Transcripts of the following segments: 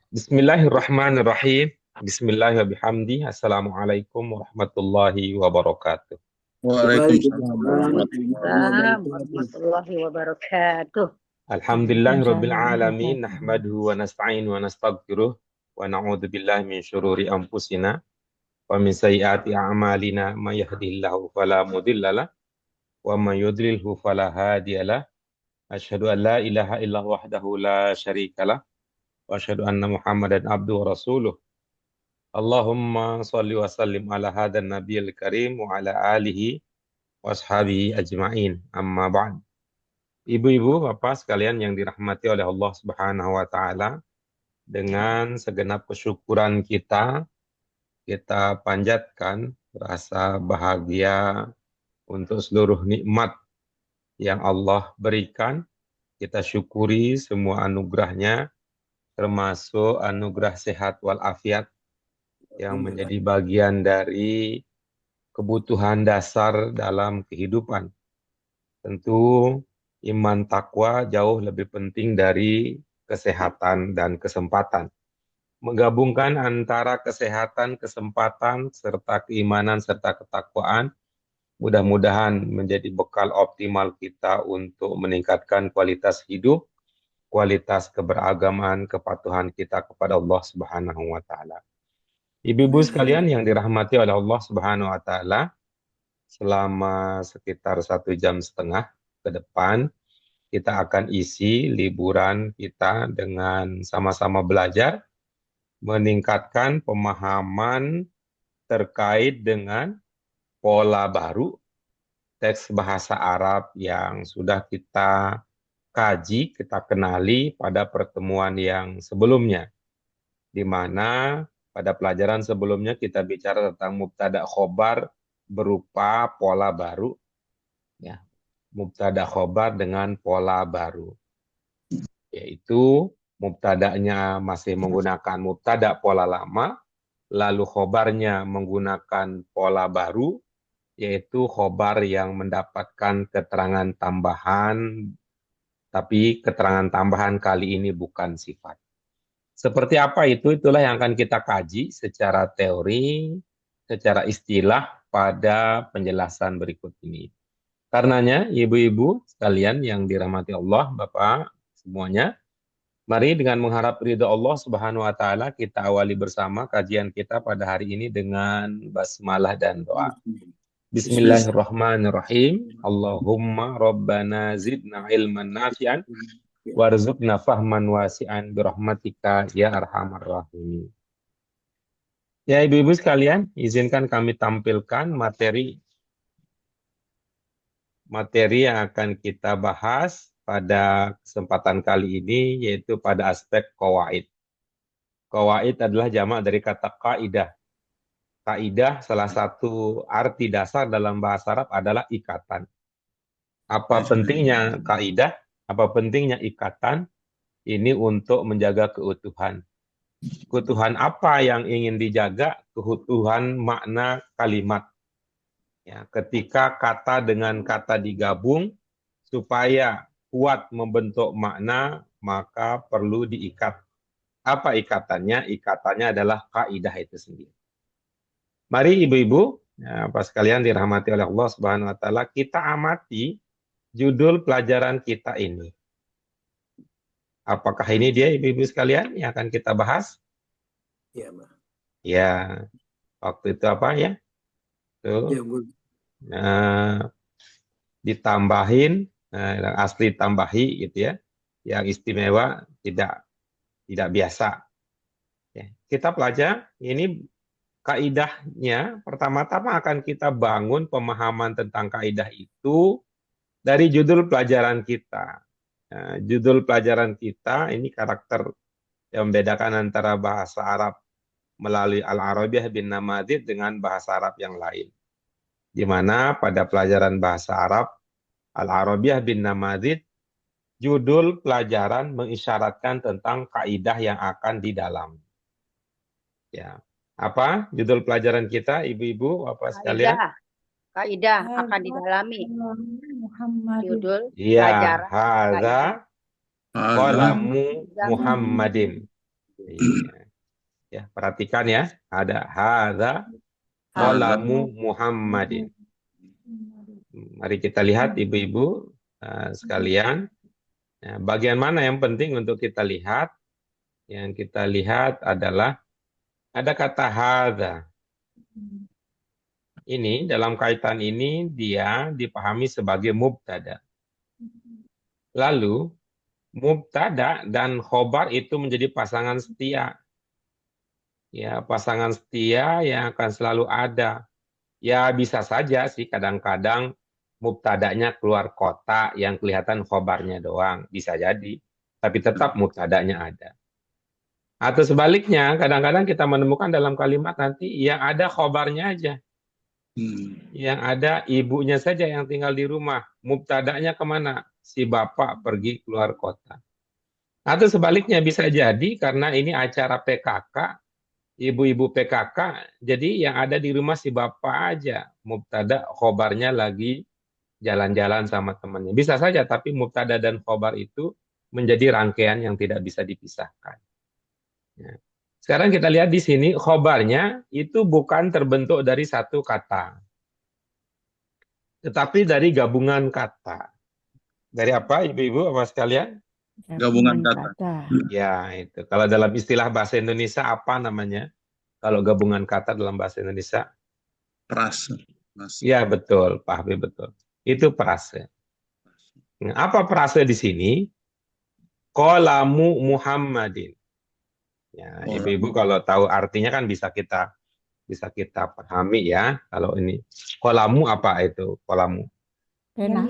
Bismillahirrahmanirrahim. Bismillahirrahmanirrahim. Assalamualaikum warahmatullahi wabarakatuh. Waalaikumsalam warahmatullahi Waalaikumsalam wabarakatuh. warahmatullahi wabarakatuh. Alhamdulillahirabbil alamin nahmaduhu wa nasta'inu wa nastaghfiruh wa na'udzu billahi min syururi anfusina wa min sayyiati a'malina may yahdihillahu fala mudhillalah wa may yudlilhu fala hadiyalah. Asyhadu an la ilaha illallah wahdahu la syarikalah wa asyhadu anna Muhammadan abduhu wa rasuluh. Allahumma shalli wa sallim ala hadan nabiyil karim wa ala alihi wa ashabihi ajma'in. Amma ba'd. Ibu-ibu, bapak sekalian yang dirahmati oleh Allah Subhanahu wa taala, dengan segenap kesyukuran kita panjatkan rasa bahagia untuk seluruh nikmat yang Allah berikan. Kita syukuri semua anugerahnya, termasuk anugerah sehat walafiat yang menjadi bagian dari kebutuhan dasar dalam kehidupan. Tentu iman takwa jauh lebih penting dari kesehatan dan kesempatan. Menggabungkan antara kesehatan, kesempatan, serta keimanan, serta ketakwaan, mudah-mudahan menjadi bekal optimal kita untuk meningkatkan kualitas hidup, kualitas keberagaman, kepatuhan kita kepada Allah Subhanahu wa taala. Ibu-ibu sekalian yang dirahmati oleh Allah Subhanahu wa taala, selama sekitar 1,5 jam ke depan kita akan isi liburan kita dengan sama-sama belajar meningkatkan pemahaman terkait dengan pola baru teks bahasa Arab yang sudah kita kaji, kita kenali pada pertemuan yang sebelumnya, di mana pada pelajaran sebelumnya kita bicara tentang mubtada khobar berupa pola baru, ya, mubtada khobar dengan pola baru, yaitu mubtadanya masih menggunakan mubtada pola lama, lalu khobarnya menggunakan pola baru, yaitu khobar yang mendapatkan keterangan tambahan, tapi keterangan tambahan kali ini bukan sifat. Seperti apa itu? Itulah yang akan kita kaji secara teori, secara istilah pada penjelasan berikut ini. Karenanya, ibu-ibu sekalian yang dirahmati Allah, Bapak semuanya, mari dengan mengharap ridha Allah Subhanahu wa taala kita awali bersama kajian kita pada hari ini dengan basmalah dan doa. Bismillahirrahmanirrahim. Allahumma rabbana zidna ilman nafi'an warzuqna fahman wasi'an birahmatika ya arhamar rahimin. Ya, ibu-ibu sekalian, izinkan kami tampilkan materi yang akan kita bahas pada kesempatan kali ini, yaitu pada aspek qawaid. Qawaid adalah jamak dari kata kaidah. Kaidah salah satu arti dasar dalam bahasa Arab adalah ikatan. Apa pentingnya kaidah? Apa pentingnya ikatan? Ini untuk menjaga keutuhan. Keutuhan apa yang ingin dijaga? Keutuhan makna kalimat. Ya, ketika kata dengan kata digabung, supaya kuat membentuk makna, maka perlu diikat. Apa ikatannya? Ikatannya adalah kaidah itu sendiri. Mari ibu-ibu, ya, Bapak sekalian dirahmati oleh Allah Subhanahu wa taala, kita amati judul pelajaran kita ini. Apakah ini dia ibu-ibu sekalian yang akan kita bahas? Ya, Mbak. Ya, waktu itu apa ya? Tuh. Ya, Bu. Nah, ditambahin, yang asli tambahi gitu ya. Yang istimewa tidak biasa. Ya, kita pelajari ini kaidahnya. Pertama-tama akan kita bangun pemahaman tentang kaidah itu dari judul pelajaran kita. Nah, judul pelajaran kita ini karakter yang membedakan antara bahasa Arab melalui Al-Arabiyah bin Namadid dengan bahasa Arab yang lain. Di mana pada pelajaran bahasa Arab Al-Arabiyah bin Namadid, judul pelajaran mengisyaratkan tentang kaidah yang akan di dalam. Ya. Apa judul pelajaran kita, ibu-ibu, apa sekalian? Kaidah akan didalami. Judul Iya, pelajaran hadza qalamu Muhammadin. Iya. Ya, perhatikan ya. Ada hadza qalamu Muhammadin. Mari kita lihat ibu-ibu sekalian. Nah, bagian mana yang penting untuk kita lihat? Yang kita lihat adalah ada kata hadza. Ini dalam kaitan ini dia dipahami sebagai mubtada. Lalu mubtada dan khobar itu menjadi pasangan setia. Ya, pasangan setia yang akan selalu ada. Ya, bisa saja sih kadang-kadang mubtadanya keluar kota yang kelihatan khobarnya doang. Bisa jadi. Tapi tetap mubtadanya ada. Atau sebaliknya, kadang-kadang kita menemukan dalam kalimat nanti yang ada khobarnya aja. Yang ada ibunya saja yang tinggal di rumah. Mubtadanya kemana? Si bapak pergi keluar kota. Atau sebaliknya bisa jadi karena ini acara PKK, ibu-ibu PKK, jadi yang ada di rumah si bapak aja. Mubtada khobarnya lagi jalan-jalan sama temannya. Bisa saja, tapi mubtada dan khobar itu menjadi rangkaian yang tidak bisa dipisahkan. Ya. Sekarang kita lihat di sini, khobarnya itu bukan terbentuk dari satu kata, tetapi dari gabungan kata. Dari apa, ibu-ibu, apa sekalian? Gabungan kata. Ya, itu. Kalau dalam istilah bahasa Indonesia, apa namanya? Kalau gabungan kata dalam bahasa Indonesia? Prase. Ya, betul, Pak Habib, betul. Itu prase. Nah, apa prase di sini? Qalamu Muhammadin. Ya, ibu-ibu kalau tahu artinya kan bisa kita pahami ya. Kalau ini qalamu apa itu? Qalamu. Pena.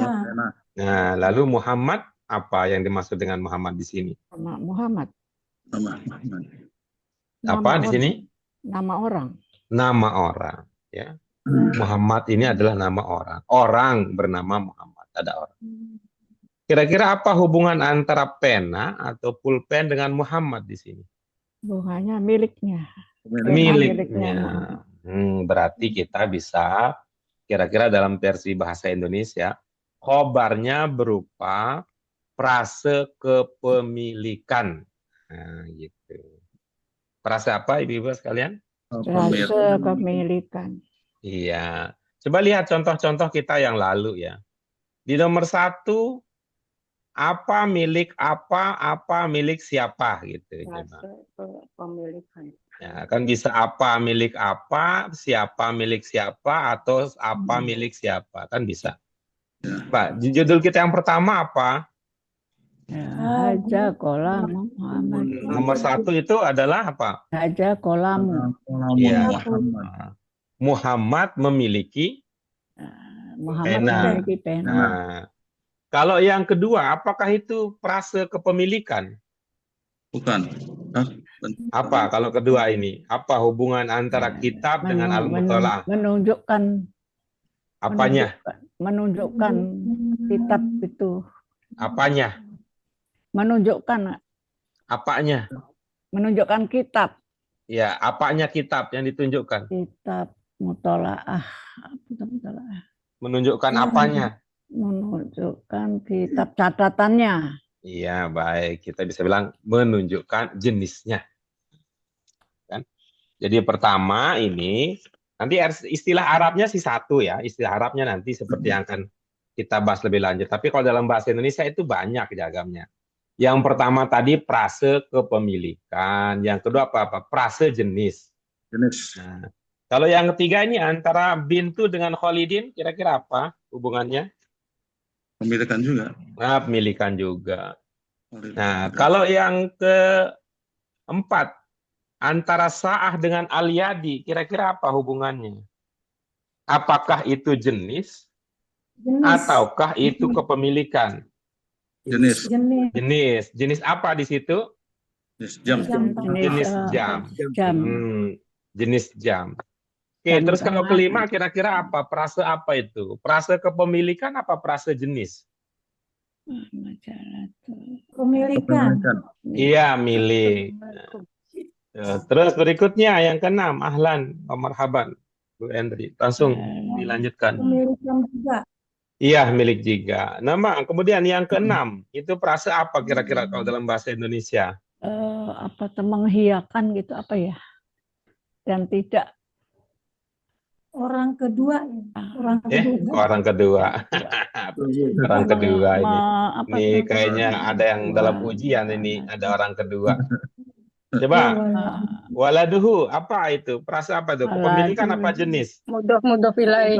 Nah, lalu Muhammad apa yang dimaksud dengan Muhammad di sini? Muhammad. Apa di sini? Nama orang. Nama orang, ya. Muhammad ini adalah nama orang. Orang bernama Muhammad, ada orang. Kira-kira apa hubungan antara pena atau pulpen dengan Muhammad di sini? Hubungannya miliknya. Miliknya. Berarti kita bisa kira-kira dalam versi bahasa Indonesia, khobarnya berupa frase kepemilikan. Nah, gitu. Frase apa, ibu-ibu sekalian? Frase kepemilikan. Iya. Coba lihat contoh-contoh kita yang lalu ya. Di nomor 1, apa milik apa milik siapa gitu. Frase kepemilikan. Ya, kan bisa apa milik apa, siapa milik siapa, atau apa milik siapa, kan bisa. Pak, judul kita yang pertama apa? Haja kolam Muhammad. Nomor 1 itu adalah apa? Haja kolamu. Ya. Muhammad memiliki memiliki pena. Nah, kalau yang kedua, apakah itu frase kepemilikan? Bukan. Apa kalau kedua ini? Apa hubungan antara kitab dengan al-muthala'ah? Menunjukkan. Apanya? Menunjukkan kitab itu. Apanya? Menunjukkan. Apanya? Menunjukkan kitab. Ya, apanya kitab yang ditunjukkan? Kitab muthala'ah. Menunjukkan apanya? Menunjukkan kitab catatannya. Iya, baik. Kita bisa bilang menunjukkan jenisnya. Kan? Jadi pertama ini, nanti istilah Arabnya sih satu ya. Istilah Arabnya nanti seperti yang akan kita bahas lebih lanjut. Tapi kalau dalam bahasa Indonesia itu banyak jagamnya. Yang pertama tadi frase kepemilikan. Yang kedua apa? Frase jenis. Nah, kalau yang ketiga ini antara Bintu dengan Khalidin, kira-kira apa hubungannya? Pemilikan juga. Nah, pemilikan juga. Nah, kalau yang keempat, antara Sa'ah dengan Al-Yadi, kira-kira apa hubungannya? Apakah itu jenis? Ataukah itu kepemilikan? Jenis. Jenis apa di situ? Jam. Jenis jam. Jenis jam. Oke, Jam terus kalau tangan. kelima kira-kira apa? Frase apa itu? Frase kepemilikan apa frase jenis? Pemilikan. Iya, milik. Terus berikutnya yang keenam, ahlan, marhaban, Bu Endri. Langsung dilanjutkan. Pemilikan juga. Iya, milik juga. Nama, kemudian yang keenam, itu frase apa kira-kira kalau dalam bahasa Indonesia? menghiakan gitu apa ya? Dan tidak Orang kedua ya. Orang kedua. Orang kedua. Orang kedua ini. apa Ini tuh? kayaknya ada yang dalam ujian ini, ada orang kedua. Coba, waladuhu, apa itu? Perasa apa itu? Kepemilikan apa jenis? Mudah pilai.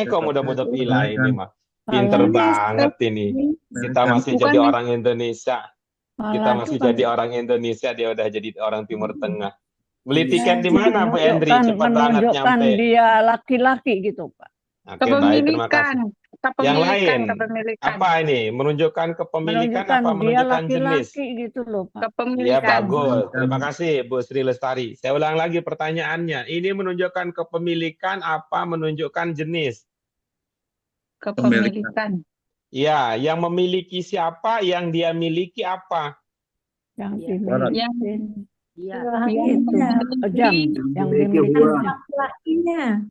Kok mudah-mudah pilih ini mah. Pinter banget ini. Kita masih jadi orang Indonesia. Kita masih jadi orang Indonesia, dia udah jadi orang Timur Tengah. Beli tiket di mana, Bu Endri? Cepat banget menunjukkan nyampe. dia laki-laki gitu, Pak. Oke, baik, terima kasih. Kepemilikan. Yang lain, Kepemilikan. apa ini? Menunjukkan kepemilikan apa Dia menunjukkan jenis? laki-laki gitu loh, Pak. Ya, Kepemilikan. bagus. Terima kasih, Bu Sri Lestari. Saya ulang lagi pertanyaannya. Ini menunjukkan kepemilikan apa menunjukkan jenis? Kepemilikan. Ya, yang memiliki siapa, yang dia miliki apa? Yang Iya. dimiliki. Iya. Jam. Yang dimiliki jam. Lakinya.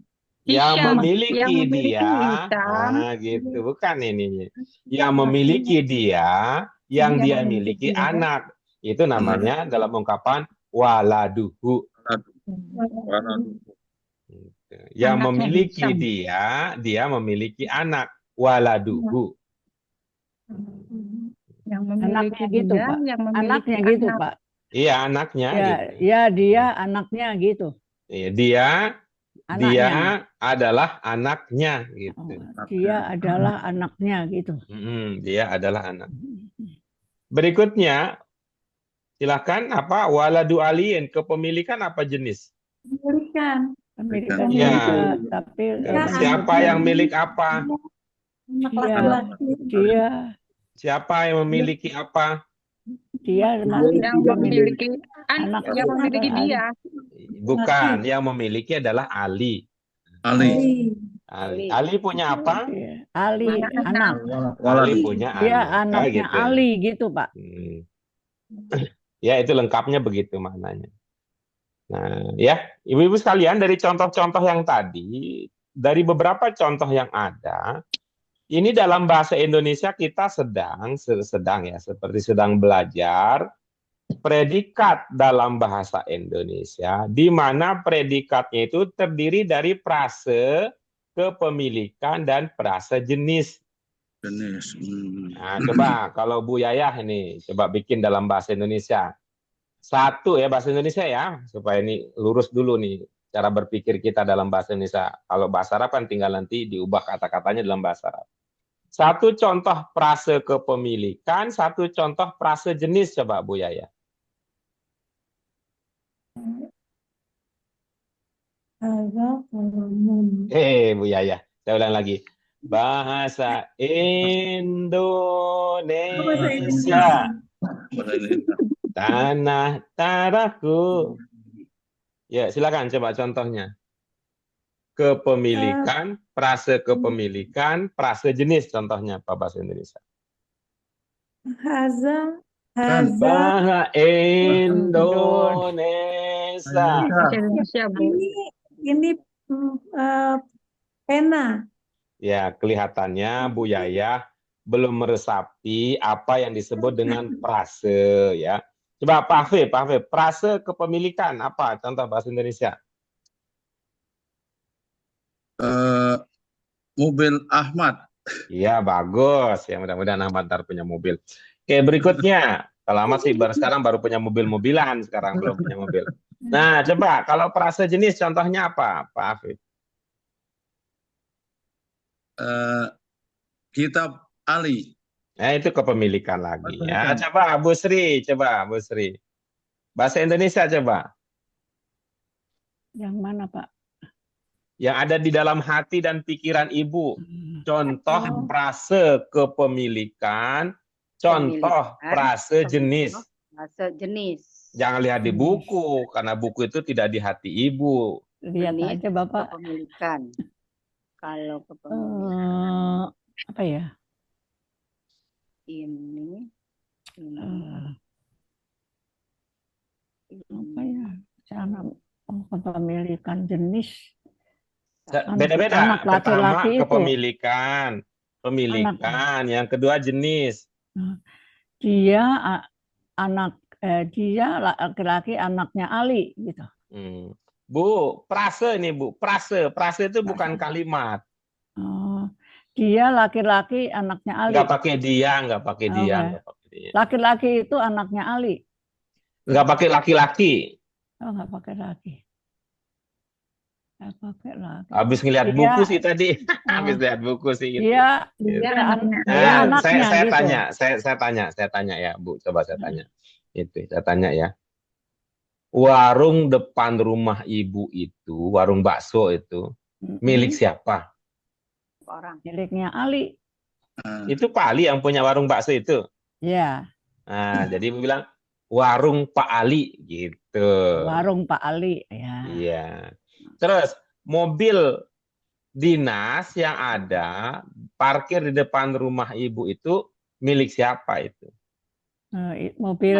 Yang Hisham. memiliki Yang memiliki dia, Hisham. gitu, bukan ini. Yang memiliki dia, yang dia miliki anak. Itu namanya dalam ungkapan waladuhu. Yang Anaknya memiliki Hisham. dia memiliki anak. Waladuhu. Yang memiliki Anaknya gitu, dia, Pak. yang memiliki Anaknya gitu, anak. Pak. Iya, anaknya. Ya, Gitu. ya dia anaknya gitu. Iya, dia Anaknya. adalah anaknya, gitu. Dia adalah anaknya gitu. Dia adalah anak. Berikutnya, silakan apa? Waladu aliin, kepemilikan apa jenis? Pemilikan. Pemilikan Ya. juga, tapi Siapa yang milik apa? Anak Iya. laki-laki. Siapa yang memiliki apa? dia Yang memiliki anak yang memiliki dia. Bukan, yang memiliki adalah Ali. Ali. Ali punya apa? Ali anak. Ali punya Dia anak. anaknya Gitu. Ali gitu, Pak. Ya, itu lengkapnya begitu maknanya. Nah, ya, ibu-ibu sekalian, dari contoh-contoh yang tadi, dari beberapa contoh yang ada, ini dalam bahasa Indonesia kita sedang ya, seperti sedang belajar predikat dalam bahasa Indonesia, di mana predikatnya itu terdiri dari prase, kepemilikan, dan prase jenis. Nah, coba kalau Bu Yayah ini, coba bikin dalam bahasa Indonesia. Satu ya, bahasa Indonesia ya, supaya ini lurus dulu nih, cara berpikir kita dalam bahasa Indonesia. Kalau bahasa Arab kan tinggal nanti diubah kata-katanya dalam bahasa Arab. Satu contoh prase kepemilikan, satu contoh prase jenis, coba Bu Yayah. Bu Yayah, saya ulang lagi. Bahasa Indonesia, tanah taraku. Ya, silakan coba contohnya. Kepemilikan, prase kepemilikan, prase jenis, contohnya apa bahasa Indonesia? Bahasa Indonesia. Ini pena. Ya, kelihatannya Bu Yayah belum meresapi apa yang disebut dengan prase ya. Coba Pak Hafiz, prase kepemilikan apa contoh bahasa Indonesia? Mobil Ahmad. Iya, bagus. Ya, mudah-mudahan Ahmad ntar punya mobil. Oke, berikutnya. Kalau Ahmad sih sekarang baru punya mobil-mobilan, sekarang belum punya mobil. Nah, coba kalau prase jenis contohnya apa, Pak Hafiz? Kitab Ali. Nah, itu kepemilikan lagi. Ya, coba Bu Sri. Bahasa Indonesia coba. Yang mana, Pak? Yang ada di dalam hati dan pikiran Ibu. Contoh prase kepemilikan, contoh prase jenis. Prase jenis. Jangan lihat di buku, karena buku itu tidak di hati Ibu. Lihat aja, Bapak. Kepemilikan. Kalau kepemilikan. Apa ya? Ini. Apa ya? Cara kepemilikan jenis. Beda-beda. Pertama kepemilikan, yang kedua jenis. Dia anak dia laki-laki anaknya Ali gitu. Bu, prase nih Bu, prase itu bukan kalimat. Oh, dia laki-laki anaknya Ali. Nggak pakai dia, nggak pakai dia, Oke. nggak pakai dia. Laki-laki itu anaknya Ali. Nggak pakai laki-laki. Oh, nggak pakai laki. Nggak pakai laki. Habis ngeliat Dia- buku sih tadi. Habis Oh. lihat buku sih gitu. Dia anaknya. dia anaknya saya gitu. saya tanya ya, Bu. Coba saya tanya. Saya tanya ya. Warung depan rumah Ibu itu, warung bakso itu, milik siapa? Orang. Miliknya Ali. Itu Pak Ali yang punya warung bakso itu. Ya, Nah, jadi Ibu bilang warung Pak Ali gitu. warung Pak Ali. Ya. Iya. Terus mobil dinas yang ada parkir di depan rumah Ibu itu milik siapa itu? Mobil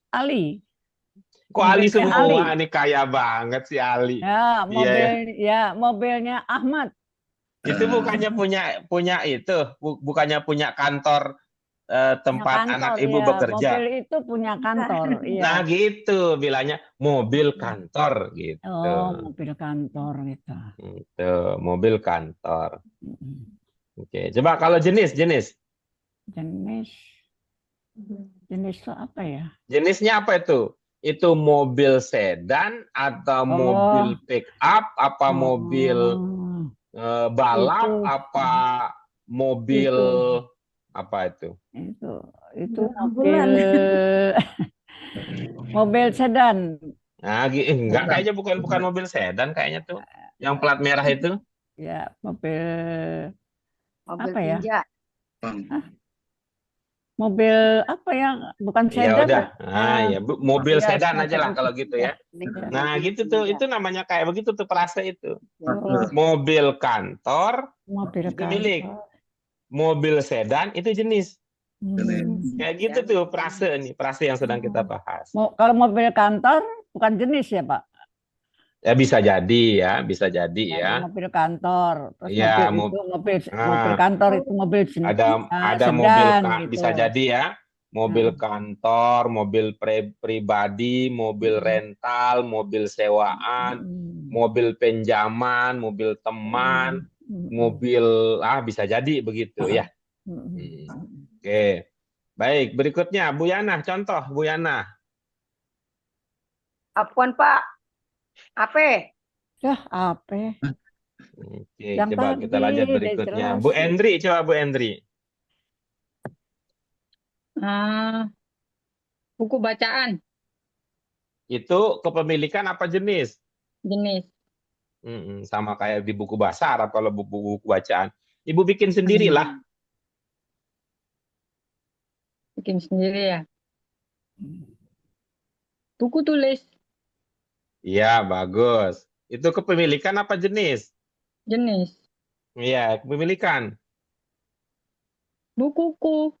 Ali. Kok Ali Mobilnya semua? Ali. Ini kaya banget si Ali. Ya, Iya, mobilnya Ahmad. Itu bukannya punya itu, bukannya punya kantor tempat Punya anak kantor, Ibu ya. bekerja. Mobil itu punya kantor. Iya. Nah gitu bilangnya mobil kantor gitu. Oh, mobil kantor gitu. Itu mobil kantor. Mm-mm. Oke, coba kalau jenis Jenis itu apa ya? jenisnya apa itu? Itu mobil sedan atau mobil pick up, apa mobil balap, Itu. apa mobil apa itu? Itu mobil sedan. Nah, enggak kayaknya bukan mobil sedan kayaknya tuh. Yang plat merah itu. Ya, mobil Mobil apa ya? tinja. Mobil apa ya? Bukan Ya sedan. udah. Nah, ya Bu, mobil ya, sedan aja lah semacam kalau itu. gitu ya. Ini Nah, gitu tuh. Itu namanya kayak begitu tuh prase itu. Oh, Mobil kantor mobil itu milik. kantor. Mobil sedan itu jenis. Kayak gitu tuh prase yang sedang kita bahas. Kalau mobil kantor bukan jenis ya, Pak? Ya bisa jadi ya. Mobil kantor. Terus Iya, mobil kantor itu mobil jenis ada sedan, mobil gitu. bisa jadi ya. Mobil kantor, mobil pribadi, mobil rental, mobil sewaan, mobil penjaman, mobil teman, mobil bisa jadi begitu ya. Oke. Baik, berikutnya Bu Yana, contoh Bu Yana. Apaan Pak? Apa? Apa? Oke, Yang coba tadi kita lanjut udah berikutnya. jelas. Bu Endri, coba Bu Endri. Buku bacaan. Itu kepemilikan apa jenis? Jenis. Sama kayak di buku bahasa Arab kalau buku bacaan. Ibu bikin sendirilah. Bikin sendiri ya. Buku tulis. Iya, bagus. Itu kepemilikan apa jenis? Jenis. Iya, kepemilikan. Bukuku.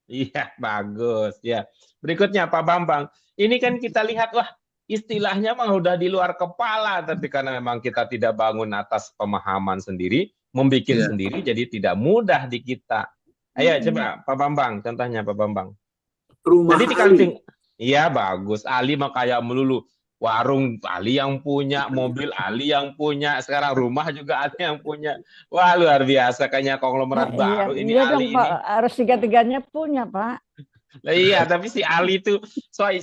Iya, bagus. Ya. Berikutnya Pak Bambang. Ini kan kita lihat, wah, istilahnya mah udah di luar kepala, tapi karena memang kita tidak bangun atas pemahaman sendiri, membuat sendiri, jadi tidak mudah di kita. Ayo coba Pak Bambang, contohnya Pak Bambang. Rumah Jadi Ali. iya bagus. Ali mah kayak melulu. Warung Ali yang punya, mobil Ali yang punya, sekarang rumah juga Ali yang punya. Wah luar biasa, kayaknya konglomerat baru ini iya Ali dong, Pak. ini. Harus tiga-tiganya punya, Pak. Nah, iya, tapi si Ali itu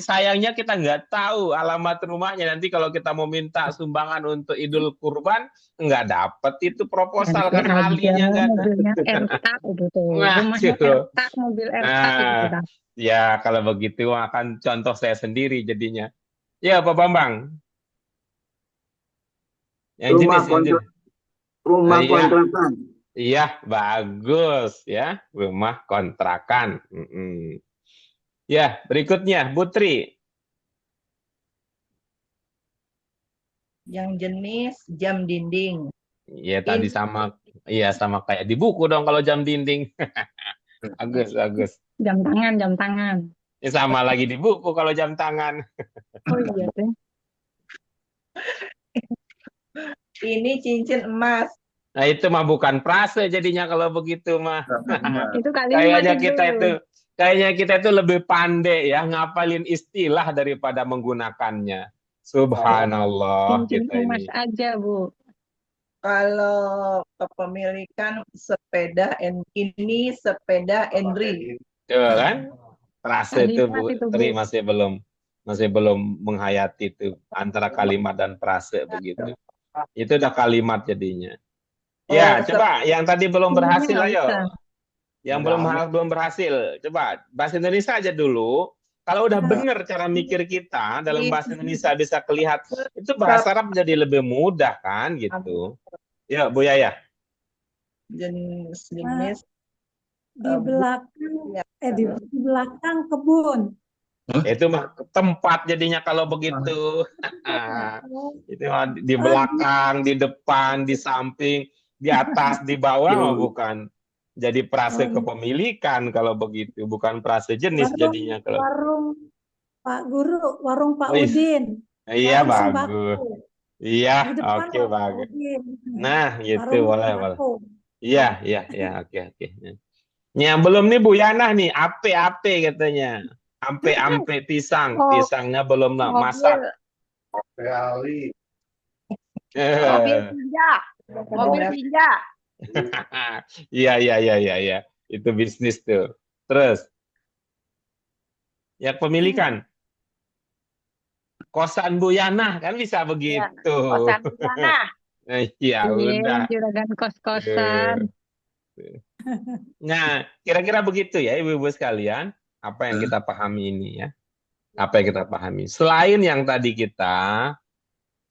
sayangnya kita nggak tahu alamat rumahnya. Nanti kalau kita mau minta sumbangan untuk Idul Kurban, nggak dapat itu proposal kan alinya nggak ada. Mobilnya RK itu tuh. Wah, Rumahnya tuh. RK, mobil RK Nah, itu. ya kalau begitu akan contoh saya sendiri jadinya. Ya Pak Bambang. Yang jenis. Rumah Iya. kontrakan. Iya, bagus ya. Rumah kontrakan. Ya, berikutnya Putri. Yang jenis jam dinding. Iya, tadi sama kayak di buku dong kalau jam dinding. Bagus. Jam tangan. Ya, sama lagi di buku kalau jam tangan. Oh iya tuh. Ini cincin emas. Nah, itu mah bukan prase jadinya kalau begitu mah. Itu kali Kayaknya kita itu Kayaknya kita itu lebih pandai ya ngapalin istilah daripada menggunakannya. Subhanallah Cincin kita emas ini. aja, Bu. Kalau kepemilikan sepeda ini sepeda Endri. Tuh kan? Prase itu Kalimat Bu itu, Tri Bu. masih belum menghayati itu antara kalimat dan prase begitu. Itu udah kalimat jadinya. Ya, Oh, coba yang tadi belum Ininya berhasil nggak ayo. usah. Yang belum berhasil, coba bahasa Indonesia aja dulu. Kalau udah benar cara mikir kita dalam bahasa Indonesia bisa kelihatan, itu bahasa Arab jadi lebih mudah kan gitu. Ya, Bu Yaya. jenis Di belakang, di belakang kebun. Itu mah tempat jadinya kalau begitu. Itu mah di belakang, di depan, di samping, di atas, di bawah mah bukan. Jadi prase kepemilikan kalau begitu, bukan prase jenis jadinya kalau. Warung Pak Guru, warung Pak Wih, Udin. iya Warung bagus. sembako. Iya, Di depan oke warung Pak bagus. Udin. Nah, gitu Warung boleh. sembako. Iya, oke. Yang belum nih Bu Yana nih, ape katanya. Ampe pisang, Oh, pisangnya belum masak. mobil tinja. Mobil tinja. Iya. Itu bisnis tuh. Terus, yang pemilikan. Kosan Bu Yana kan bisa begitu. Kosan di sana. Iya, udah. Juragan kos-kosan. Nah, kira-kira begitu ya Ibu-ibu sekalian, apa yang kita pahami ini ya. Apa yang kita pahami. Selain yang tadi kita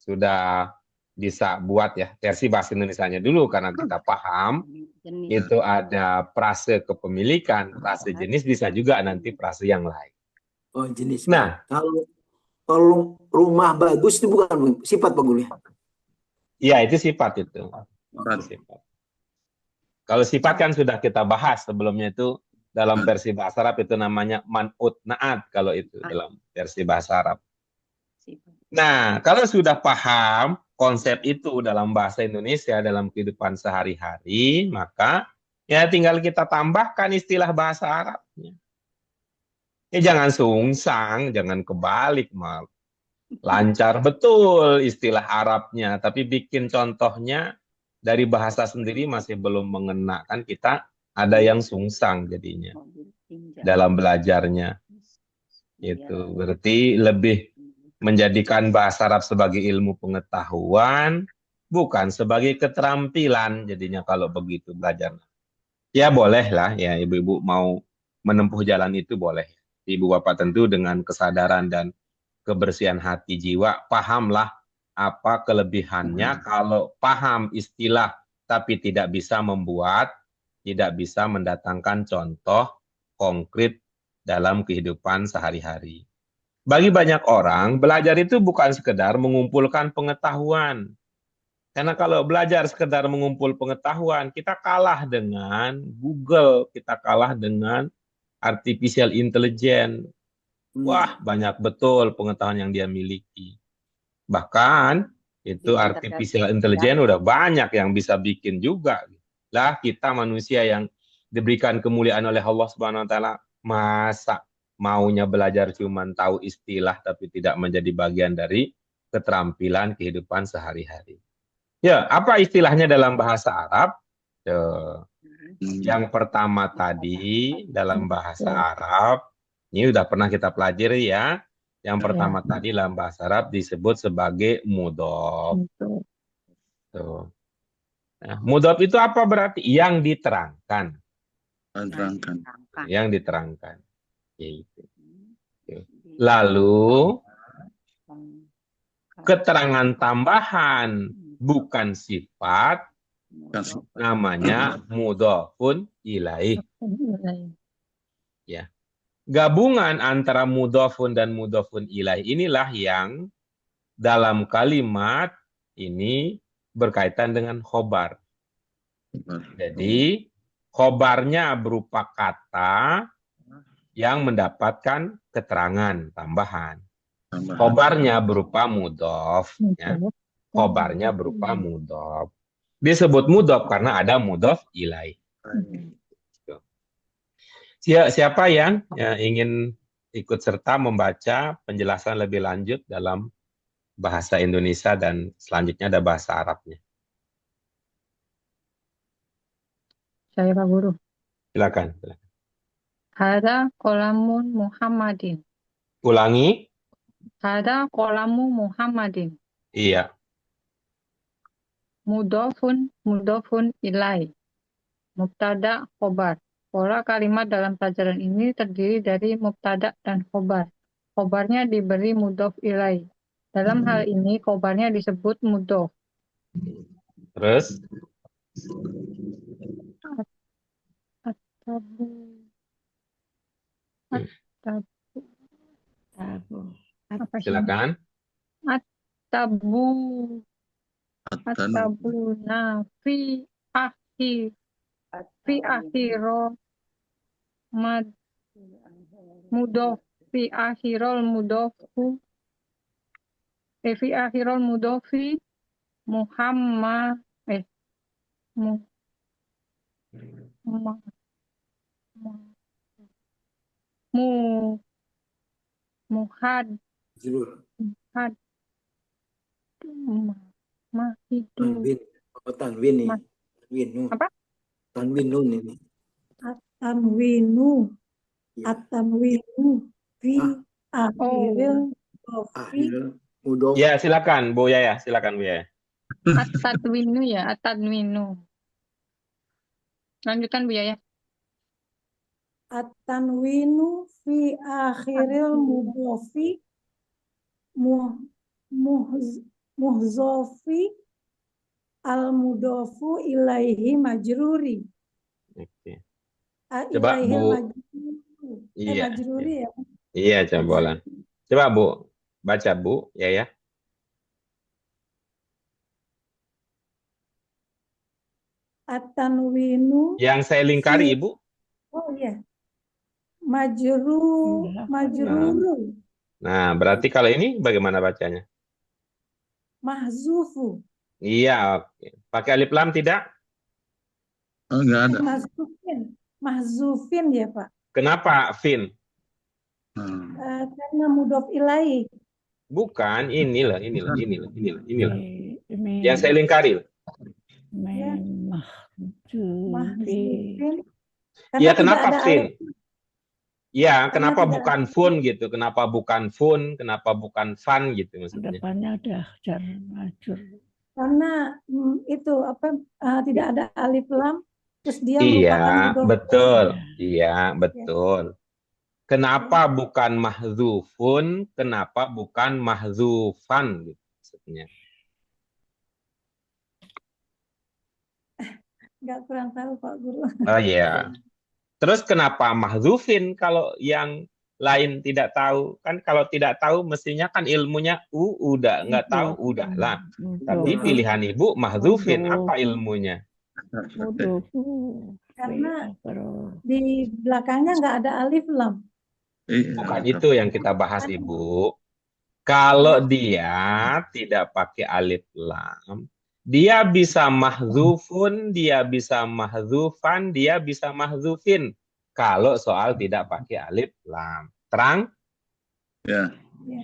sudah bisa buat ya versi bahasa Indonesianya dulu karena kita paham Jenis. itu ada prase kepemilikan, prase jenis bisa juga nanti prase yang lain. Oh, jenis. Nah, kalau rumah bagus itu bukan sifat Pak Guru ya? iya itu sifat itu. Sifat. Kalau sifat kan sudah kita bahas sebelumnya itu dalam versi bahasa Arab itu namanya man'ut na'at kalau itu dalam versi bahasa Arab. Nah, kalau sudah paham konsep itu dalam bahasa Indonesia dalam kehidupan sehari-hari, maka ya tinggal kita tambahkan istilah bahasa Arabnya. Ya jangan sungsang, jangan kebalik, mal. Lancar betul istilah Arabnya, tapi bikin contohnya dari bahasa sendiri masih belum mengenakan kita ada yang sungsang jadinya dalam belajarnya. Itu berarti lebih menjadikan bahasa Arab sebagai ilmu pengetahuan, bukan sebagai keterampilan jadinya kalau begitu belajar. Ya boleh lah ya ibu-ibu mau menempuh jalan itu boleh. Ibu bapak tentu dengan kesadaran dan kebersihan hati jiwa, pahamlah apa kelebihannya kalau paham istilah tapi tidak bisa membuat, tidak bisa mendatangkan contoh konkret dalam kehidupan sehari-hari. Bagi banyak orang, belajar itu bukan sekedar mengumpulkan pengetahuan. Karena kalau belajar sekedar mengumpul pengetahuan, kita kalah dengan Google, kita kalah dengan artificial intelligence. Wah, banyak betul pengetahuan yang dia miliki. Bahkan, itu artificial intelligence udah banyak yang bisa bikin juga. Lah, kita manusia yang diberikan kemuliaan oleh Allah Subhanahu wa taala, masa maunya belajar cuma tahu istilah tapi tidak menjadi bagian dari keterampilan kehidupan sehari-hari. Ya, apa istilahnya dalam bahasa Arab? Yang pertama tadi dalam bahasa Arab, ini udah pernah kita pelajari ya. Yang pertama tadi dalam bahasa Arab disebut sebagai mudhof. Nah, mudhof itu apa berarti? Yang diterangkan. Yang diterangkan. Yaitu. Lalu keterangan tambahan bukan sifat, namanya mudhofun ilaih. Ya. Gabungan antara mudhofun dan mudhofun ilaih inilah yang dalam kalimat ini berkaitan dengan khobar. Jadi khobarnya berupa kata yang mendapatkan keterangan tambahan. Khobarnya berupa mudhof. Ya. Khobarnya berupa mudhof. Disebut mudhof karena ada mudhof ilaih. Siapa yang ingin ikut serta membaca penjelasan lebih lanjut dalam bahasa Indonesia dan selanjutnya ada bahasa Arabnya. Saya Pak Guru. Silakan. Hada kolamun Muhammadin. Ulangi. Hada kolamu Muhammadin. Iya. Mudofun ilai. Mubtada khobar. Pola kalimat dalam pelajaran ini terdiri dari mubtada dan khobar. Khobarnya diberi mudof ilai. Dalam hal ini khobarnya disebut mudof. Terus Atabu. Atabu. Tabu. Apa sih? silakan. Atabu. Atabuna fi akhiro mad mudof fi akhirol mudofu fi akhirol mudofi Muhammad mu, ma, mu muhad Zulur. had mahidu Tanwin. Oh, Tanwin nih. Ma- Tanwin nun. apa? Tanwin nun ini. Tanwinu. Ya. At-tanwinu fi akhiril mudofi Akhir mudof. Ya, silakan Bu Yaya, silakan Bu Yaya. At-tadwinu ya, at-tadwinu. Lanjutkan Bu Yaya. at-tanwinu fi akhiril mudofi muhzofi al-mudofu ilaihi majruri. Oke. Coba, Ilaihi Bu. majruri. Iya, Majruri ya. Iya, coba. Coba Bu, baca Bu Yaya. At-tanwinu. Yang saya lingkari Ibu. Oh iya. Majruru. Nah, berarti kalau ini bagaimana bacanya? Mahzufu. Iya, oke. Pakai alif lam tidak? Enggak ada. Mahzufin ya Pak. Kenapa fin? Karena mudof ilai. Bukan, inilah. Min Yang saya lingkari. Mahzufin. Ya, Karena tidak kenapa ada fin? alif. Ya, Karena kenapa tidak bukan fun gitu? Kenapa bukan fun? Kenapa bukan fan gitu maksudnya? depannya ada jar majur. Karena itu tidak ada alif lam. Terus dia Iya, merupakan mudof. betul. Iya, betul. Kenapa bukan mahzufun? Kenapa bukan mahzufan gitu maksudnya? Nggak kurang tahu Pak Guru. Oh iya. Terus kenapa mahzufin kalau yang lain tidak tahu? Kan kalau tidak tahu mestinya kan ilmunya udah nggak tahu udahlah. Tapi pilihan Ibu mahzufin, apa ilmunya? Karena di belakangnya nggak ada alif lam. Bukan itu yang kita bahas Ibu. Kalau dia tidak pakai alif lam, dia bisa mahzufun, dia bisa mahzufan, dia bisa mahzufin. Kalau soal tidak pakai alif lam. Terang? Ya.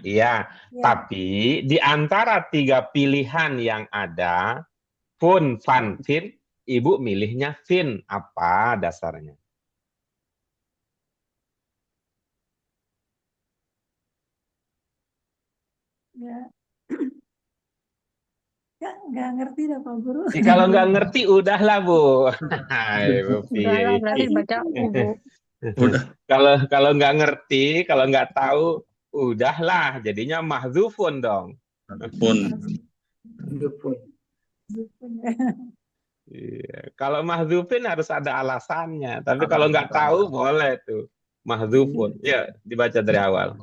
Iya. Tapi di antara 3 pilihan yang ada, fun, fan, fin, Ibu milihnya fin. Apa dasarnya? Ya. Nggak ngerti dah Pak Guru. Kalau nggak ngerti udahlah Bu. Udahlah, berarti baca Bu. Kalau nggak ngerti, kalau nggak tahu, udahlah. Jadinya mahzufun dong. Pun. Iya. Kalau mahzufin harus ada alasannya. Tapi kalau nggak tahu boleh tuh mahzufun. Ya, dibaca dari awal.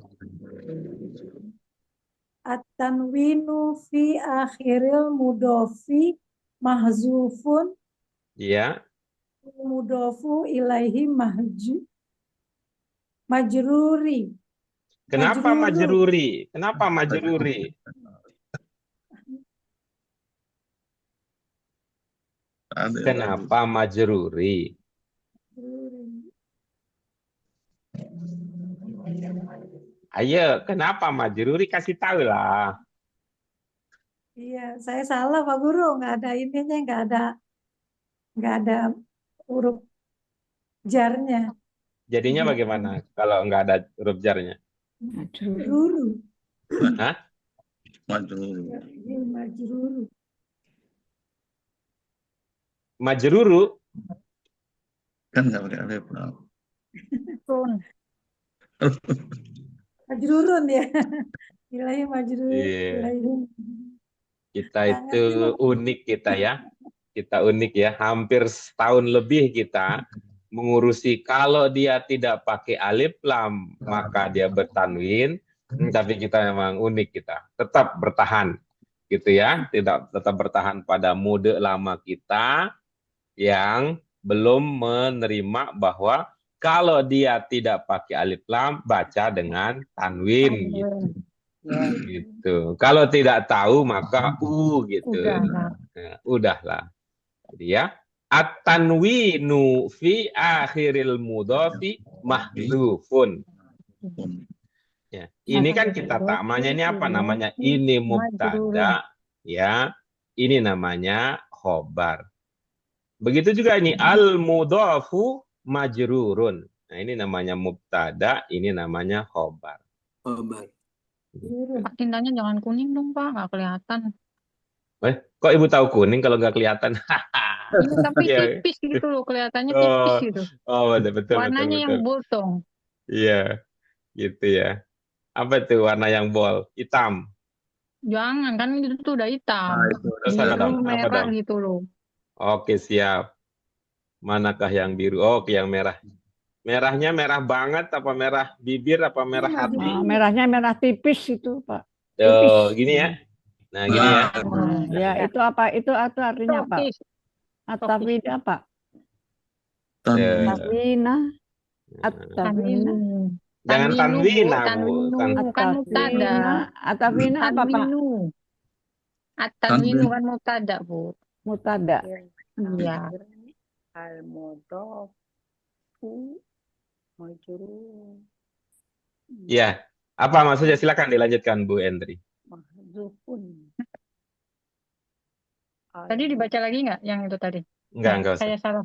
At-tanwinu fi akhiril mudofi mahzufun. Iya. Mudofu ilaihi majruri. Kenapa majruri? Kenapa majruri? Kenapa majruri? Ayo, kenapa majruri? Kasih tahu lah. Iya, saya salah Pak Guru, nggak ada ininya, nggak ada huruf jarnya. Jadinya bagaimana kalau nggak ada huruf jarnya? Majruru. Hah? Majrur. Iya, majruru. Majruru? Kan nggak pakai alif lam. Run. Majrurun ya. Ilahi majrur. Iya. Ilahi. Kita Nggak itu ngerti, Pak. unik kita ya. Kita unik ya. Hampir setahun lebih kita mengurusi kalau dia tidak pakai alif lam maka dia bertanwin. Tapi kita memang unik kita. Tetap bertahan gitu ya. Tetap bertahan pada mode lama kita yang belum menerima bahwa kalau dia tidak pakai alif lam baca dengan tanwin gitu. Gitu. Kalau tidak tahu maka gitu. Udahlah. Nah, udahlah. Jadi ya, at-tanwinu fi akhiril mudhafi mahdzufun. Ya, ini kan kita tamanya ini apa namanya? Ini mubtada, ya. Ini namanya khobar. Begitu juga ini al-mudhafu majrurun. Nah, ini namanya mubtada, ini namanya khobar. Khobar. Pak tintanya jangan kuning dong Pak, nggak kelihatan. Kok ibu tahu kuning kalau nggak kelihatan? Iya, tapi Iya. tipis gitu loh, kelihatannya tipis gitu. Oh, betul. Warnanya yang bold dong. Iya, gitu ya. Apa itu warna yang bold? Hitam. Jangan, kan itu tuh udah hitam. Terus apa Biru dong? Apa merah dong? gitu loh. Oke, siap. Manakah yang biru? Oke, yang merah. Merahnya merah banget, apa merah bibir, apa merah hati? Merahnya merah tipis itu, Pak. Oh, gini ya. Nah, gini ya. Ya, itu apa? Itu artinya apa? Topis. At-tafwid apa? Tanwin. Tafwina. At-tafwina. Jangan tanwina, Bu. Tanwinu kan mubtada. At-tafwina apa, Pak? Tanwinu. At-tanwinu kan mubtada, Bu. Mutada. Iya. Al-mudhafu majrur Ya. Apa maksudnya? Silakan dilanjutkan, Bu Endri. mahdzufun. Tadi dibaca lagi nggak yang itu tadi? Enggak usah. Saya salah.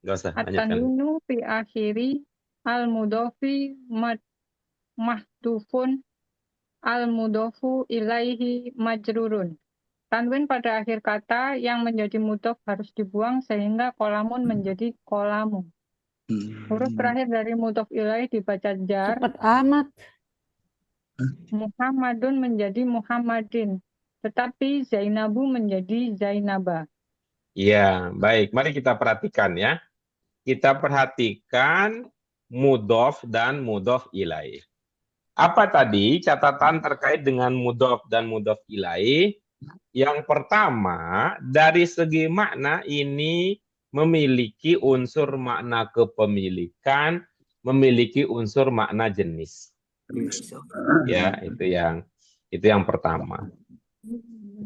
Enggak usah, lanjutkan. At-tanwinu fi akhiri al-mudhafi mahdufun al-mudhafu ilaihi majrurun. Tanwin pada akhir kata yang menjadi mudhaf harus dibuang sehingga kolamun menjadi kolamu. Huruf terakhir dari mudhaf ilaih dibaca jar. Cepat amat. Muhammadun menjadi Muhammadin. Tetapi Zainabu menjadi Zainaba. Iya, baik. Mari kita perhatikan ya. Kita perhatikan mudhof dan mudhof ilaih. Apa tadi catatan terkait dengan mudhof dan mudhof ilaih? Yang pertama, dari segi makna ini memiliki unsur makna kepemilikan, memiliki unsur makna jenis. Ya, itu yang pertama.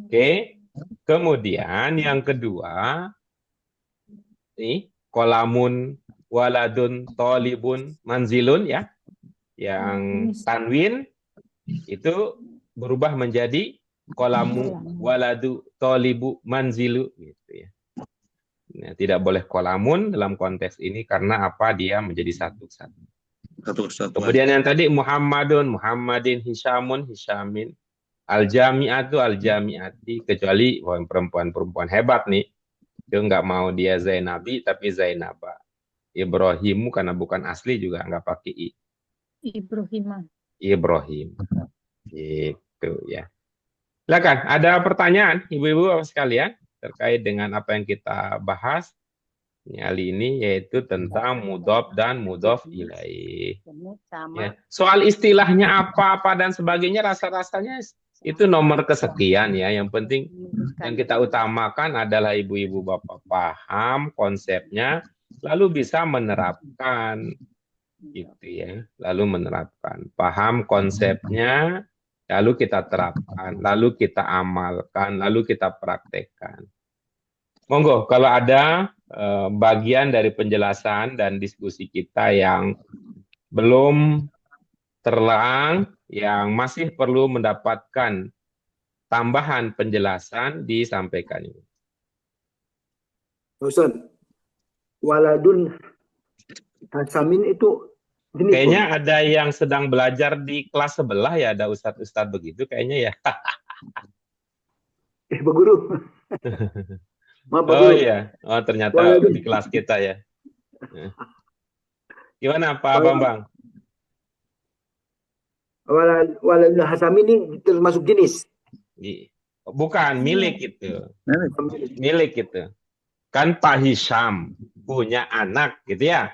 Oke. Kemudian yang kedua, nih, kolamun, waladun, tolibun, manzilun ya. Yang tanwin itu berubah menjadi kolamu, waladu, tolibu, manzilu gitu ya. Nah, tidak boleh kolamun dalam konteks ini karena apa? Dia menjadi satu-satu. Kemudian yang tadi Muhammadun, Muhammadin, Hisyamun, Hisyamin, Al-Jami'atu, Al-Jami'ati, kecuali perempuan-perempuan hebat nih. Dia nggak mau dia Zainabi tapi Zainaba. Ibrahimu karena bukan asli juga nggak pakai i. Ibrahimah. Ibrahim. Gitu ya. Silakan, ada pertanyaan Ibu-ibu Bapak sekalian terkait dengan apa yang kita bahas kali ini, yaitu tentang mudhof dan mudhof ilaih. Ya. Soal istilahnya apa dan sebagainya, rasa-rasanya itu nomor kesekian ya. Yang penting yang kita utamakan adalah ibu-ibu bapak paham konsepnya, lalu bisa menerapkan gitu ya. Lalu menerapkan, paham konsepnya, lalu kita terapkan, lalu kita amalkan, lalu kita praktekkan. Monggo, kalau ada bagian dari penjelasan dan diskusi kita yang belum terang yang masih perlu mendapatkan tambahan penjelasan disampaikan ini. Ustaz, waladun hasamin itu jenis Kayaknya ada yang sedang belajar di kelas sebelah ya, ada ustadz-ustadz begitu kayaknya ya. Bu Guru. Maaf Pak Oh Guru. iya, oh ternyata Waladun. di kelas kita ya. Gimana Pak Waladun. Bambang? Waladun hasamin ini termasuk jenis. Bukan milik itu, Milik. milik itu. Kan Pak Hisham punya anak gitu ya.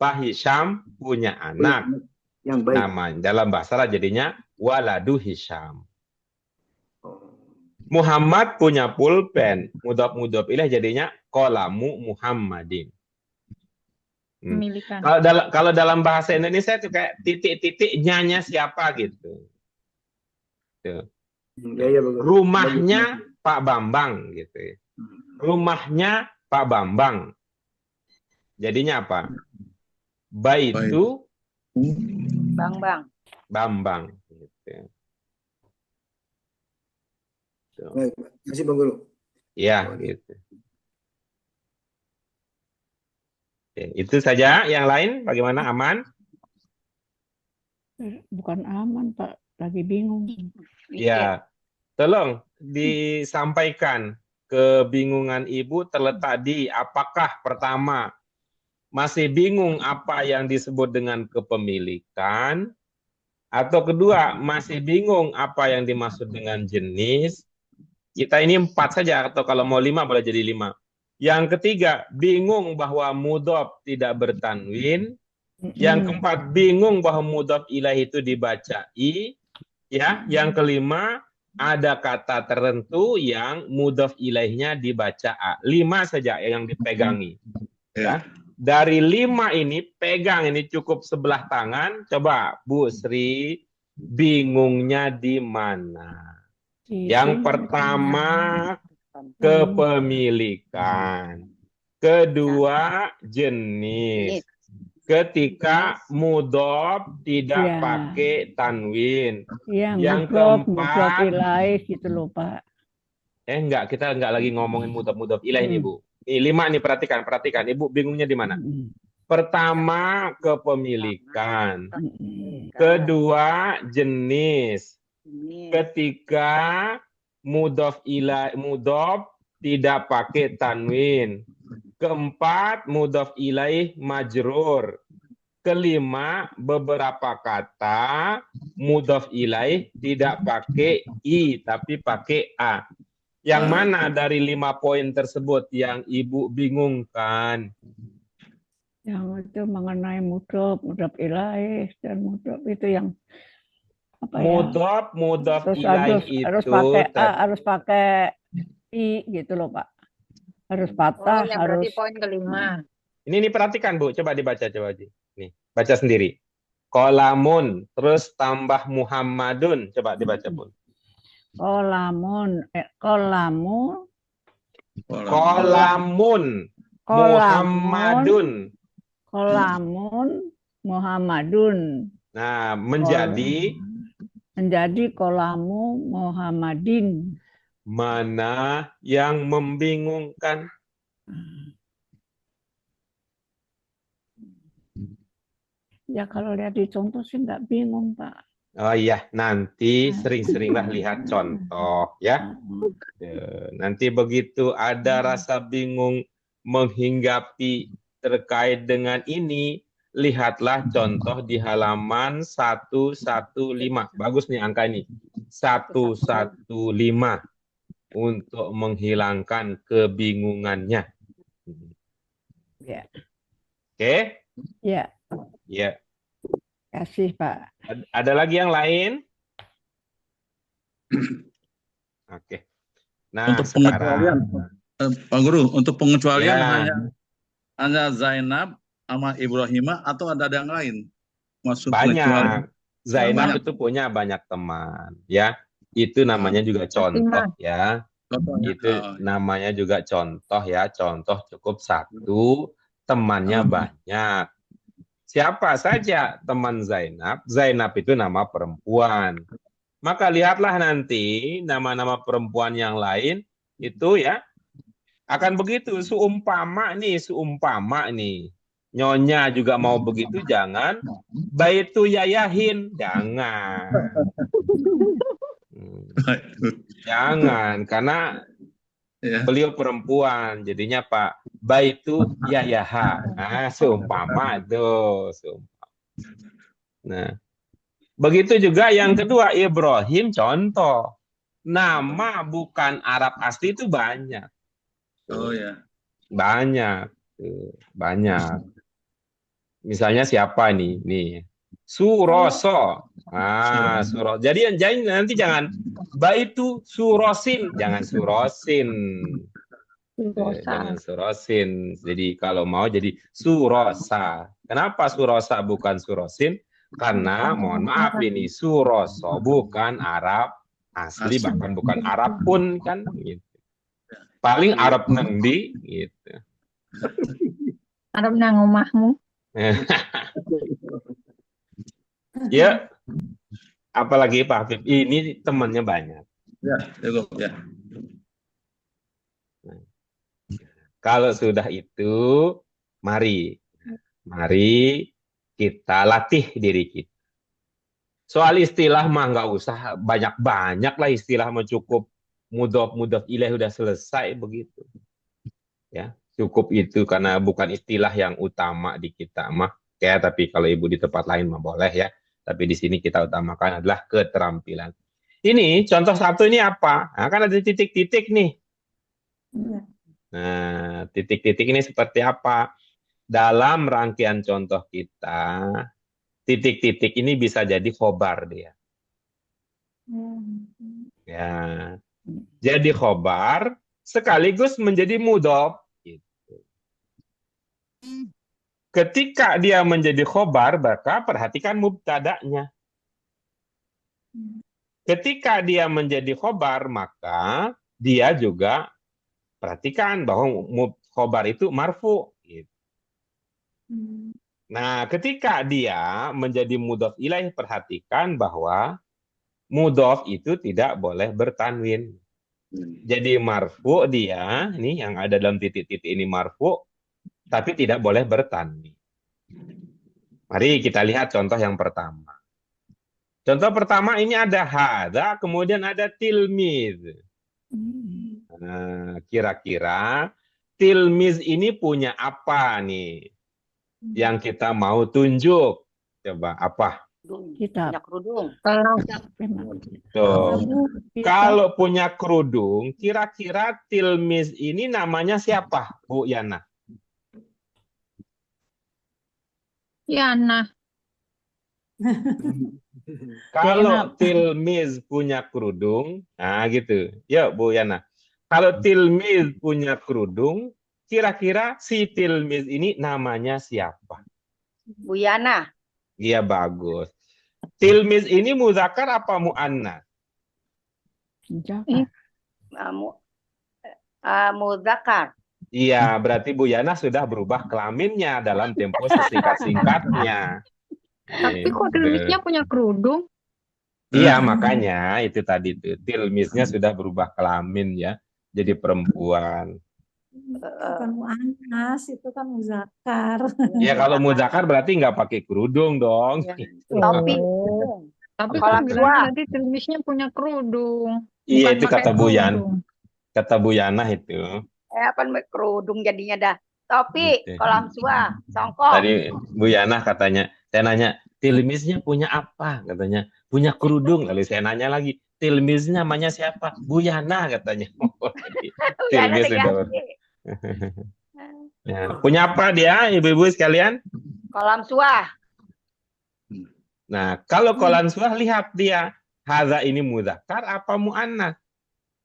Pak Hisham punya anak. Yang baik. Namanya dalam bahasa Arab jadinya waladu Hisham. Muhammad punya pulpen, mudhaf ilaih jadinya qalamu Muhammadin. Pemilikan. Kalau dalam bahasa Indonesia itu kayak titik-titik nyanya siapa gitu. Tuh. Ya, Bu Guru. Rumahnya Pak Bambang gitu. Rumahnya Pak Bambang. Jadinya apa? Baitu Bang. Bambang gitu. Baik, terima kasih Pak Guru. Ya, gitu. Oke, itu saja. Yang lain bagaimana? Aman? Bukan aman, Pak. Lagi bingung. Ya. Tolong disampaikan kebingungan Ibu terletak di apakah pertama masih bingung apa yang disebut dengan kepemilikan, atau kedua masih bingung apa yang dimaksud dengan jenis. Kita ini 4 saja, atau kalau mau 5 boleh jadi 5. Yang ketiga, bingung bahwa mudhaf tidak bertanwin. Yang keempat, bingung bahwa mudhaf ilaih itu dibaca i. Ya, yang kelima, ada kata tertentu yang mudhaf ilaihnya dibaca a. 5 saja yang dipegangi. Ya. Dari 5 ini, pegang ini cukup sebelah tangan. Coba Bu Sri, bingungnya di mana? Yang pertama, kepemilikan. Kedua, jenis. Ketika mudhaf tidak Ya. pakai tanwin. Yang Yang mudhaf keempat, ilaih gitu loh, Pak. enggak, kita enggak lagi ngomongin mudhaf ilaih ini, Bu. Ini 5 nih, perhatikan. Ibu bingungnya di mana? Pertama, kepemilikan. Kedua, jenis. Ketiga, mudhaf tidak pakai tanwin. Keempat, mudhaf ilaih majrur. Kelima, beberapa kata mudhaf ilaih tidak pakai i tapi pakai a. Yang mana dari 5 poin tersebut yang Ibu bingungkan? Yang itu mengenai mudhaf ilaih dan mudhaf itu yang apa ya? Mudhaf Terus ilaih harus itu pakai a, harus pakai i gitu loh, Pak. Harus patah, yang harus. berarti poin kelima. Ini perhatikan Bu, coba dibaca coba Ji. Nih, baca sendiri. Qalamun terus tambah Muhammadun, coba dibaca Bu. Qalamun Muhammadun. Nah, menjadi qalamu Muhammadin. Mana yang membingungkan? Ya kalau lihat di contoh sih nggak bingung, Pak. Oh iya, nanti sering-seringlah lihat contoh ya. Nanti begitu ada rasa bingung menghinggapi terkait dengan ini, lihatlah contoh di halaman 115. Bagus nih angka ini. 115 untuk menghilangkan kebingungannya. Ya. Oke? Ya. Ya. Kasih, Pak. Ada lagi yang lain? Oke. Nah, untuk sekarang pengecualian, Pak Guru, untuk pengecualian Ya. hanya Zainab sama Ibrahimah atau ada yang lain? Maksud pengecualian. banyak. Zainab Banyak. itu punya banyak teman, ya. Itu namanya juga contoh, ya. Contohnya, Itu namanya juga contoh, ya. Contoh cukup 1, temannya banyak. siapa saja teman Zainab, Zainab itu nama perempuan. Maka lihatlah nanti nama-nama perempuan yang lain itu ya akan begitu. Seumpama nih. Nyonya juga mau begitu, jangan. Baitu Yayahin, jangan. Jangan, karena Ya. beliau perempuan, jadinya Pak Baitu Yayaha. Nah, seumpama tuh. Nah, begitu juga yang kedua, Ibrahim contoh. Nama bukan Arab asli itu banyak. Oh ya. Banyak. Banyak. Misalnya siapa nih? Nih. Suroso. Suroso. Jadi nanti jangan Baitu Surosin, jangan Surosin. Jangan Surosin. Jadi kalau mau jadi Surosa. Kenapa Surosa bukan Surosin? Karena mohon maaf ini Suroso bukan Arab asli, bahkan bukan Arab pun kan gitu. Paling Arab nendi gitu. Arab nang omahmu. Ya, apalagi Pak Habib, ini temannya banyak. Ya, cukup ya. Kalau sudah itu, mari kita latih diri kita. Soal istilah mah nggak usah banyak-banyak lah istilah, mah cukup mudhof ilaih udah selesai begitu. Ya, cukup itu karena bukan istilah yang utama di kita mah. Ya, tapi kalau ibu di tempat lain mah boleh ya. Tapi di sini kita utamakan adalah keterampilan. Ini contoh satu ini apa? Nah, kan ada titik-titik nih. Nah, titik-titik ini seperti apa? Dalam rangkaian contoh kita, titik-titik ini bisa jadi khobar dia. Ya, jadi khobar sekaligus menjadi mudhof. Gitu. Ketika dia menjadi khobar, maka perhatikan mubtada'nya. Ketika dia menjadi khobar, maka dia juga perhatikan bahwa khobar itu marfu. Gitu. Nah, ketika dia menjadi mudhof ilaih, perhatikan bahwa mudhof itu tidak boleh bertanwin. Jadi marfu dia, ini yang ada dalam titik-titik ini marfu, tapi tidak boleh bertanwin. Mari kita lihat contoh yang pertama. Contoh pertama ini ada hadza, kemudian ada tilmiz. Nah, kira-kira tilmiz ini punya apa nih? Yang kita mau tunjuk. Coba apa? Punya kerudung. Kalau punya kerudung, kira-kira tilmiz ini namanya siapa, Bu Yana? Yana. Kalau tilmiz punya kerudung, nah gitu. Yuk Bu Yana. Kalau tilmiz punya kerudung, kira-kira si tilmiz ini namanya siapa? Bu Yana. Iya, bagus. Tilmiz ini muzakkar apa muannas? Muzakkar. Iya, berarti Bu Yana sudah berubah kelaminnya dalam tempo sesingkat-singkatnya. Tapi kok tilmisnya punya kerudung? Iya, makanya itu tadi tuh tilmisnya sudah berubah kelamin ya, jadi perempuan. Bukan muannas, itu kan muzakkar. Ya kalau muzakkar berarti nggak pakai kerudung dong. Topi. Tapi Kalau kan bilang tadi tilmisnya punya kerudung. Iya, Bukan itu pakai kata Bu Yan. kerudung. Kata Bu Yana itu. Apa kerudung jadinya dah. Topi, Gitu. kolam sua, songkok. Tadi Bu Yana katanya, saya nanya, tilmisnya punya apa? Katanya, punya kerudung. Lalu saya nanya lagi, tilmisnya namanya siapa? Bu Yana katanya. Tilmis sudah. Ya, punya apa dia, ibu-ibu sekalian? Kolam sua. Nah, kalau kolam suah, lihat dia. Hadza ini muzakkar apa muannas?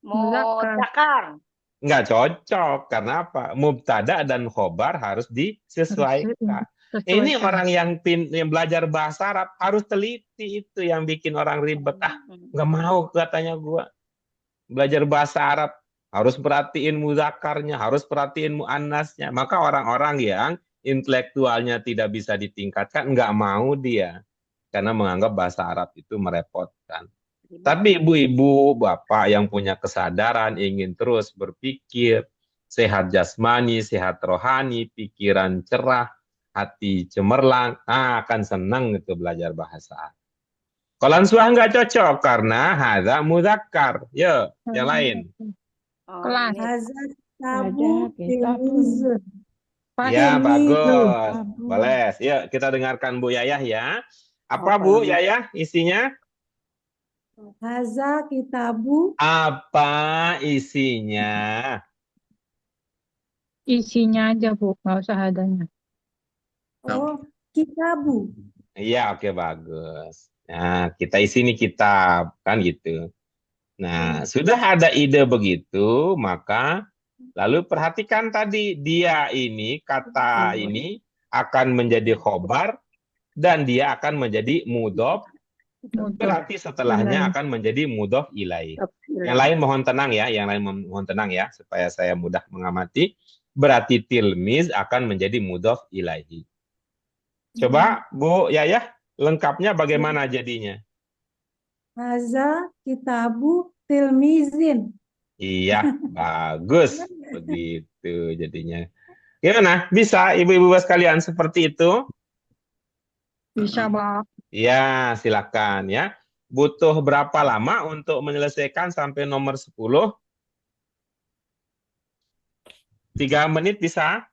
Muzakkar. Nggak cocok. Karena apa? Mubtada dan khobar harus disesuaikan. Ini orang yang belajar bahasa Arab harus teliti, itu yang bikin orang ribet. Nggak mau katanya gua. Belajar bahasa Arab harus perhatiin muzakkarnya, harus perhatiin muannasnya. Maka orang-orang yang intelektualnya tidak bisa ditingkatkan, nggak mau dia. Karena menganggap bahasa Arab itu merepotkan. Tapi ibu-ibu, bapak yang punya kesadaran, ingin terus berpikir, sehat jasmani, sehat rohani, pikiran cerah, hati cemerlang, akan senang itu belajar bahasa Arab. Kalau Answah nggak cocok karena hadza muzakkar. Ya, yang lain. Kelas. Haza Ada kitabu kitab. tilmizun. Ya, Tilmizun. bagus. Boleh. Yuk, kita dengarkan Bu Yayah ya. Apa Apa Bu lagi? Yayah isinya? Haza kitabu Apa isinya? Isinya aja, Bu. Nggak usah adanya. kitabu. Iya, oke, bagus. Nah, kita isi nih kitab, kan gitu. Nah, sudah ada ide begitu, maka lalu perhatikan tadi, dia ini, kata ini akan menjadi khobar, dan dia akan menjadi mudhof, berarti setelahnya akan menjadi mudhof ilaih. Yang lain mohon tenang ya, mohon tenang ya, supaya saya mudah mengamati. Berarti tilmiz akan menjadi mudhof ilaihi. Coba Bu Yayah, lengkapnya bagaimana jadinya? Haza kitabu tilmizin. Iya, bagus. Begitu jadinya. Gimana? Bisa ibu-ibu sekalian seperti itu? Bisa, Pak. Ya, silakan ya. Butuh berapa lama untuk menyelesaikan sampai nomor 10? 3 menit bisa?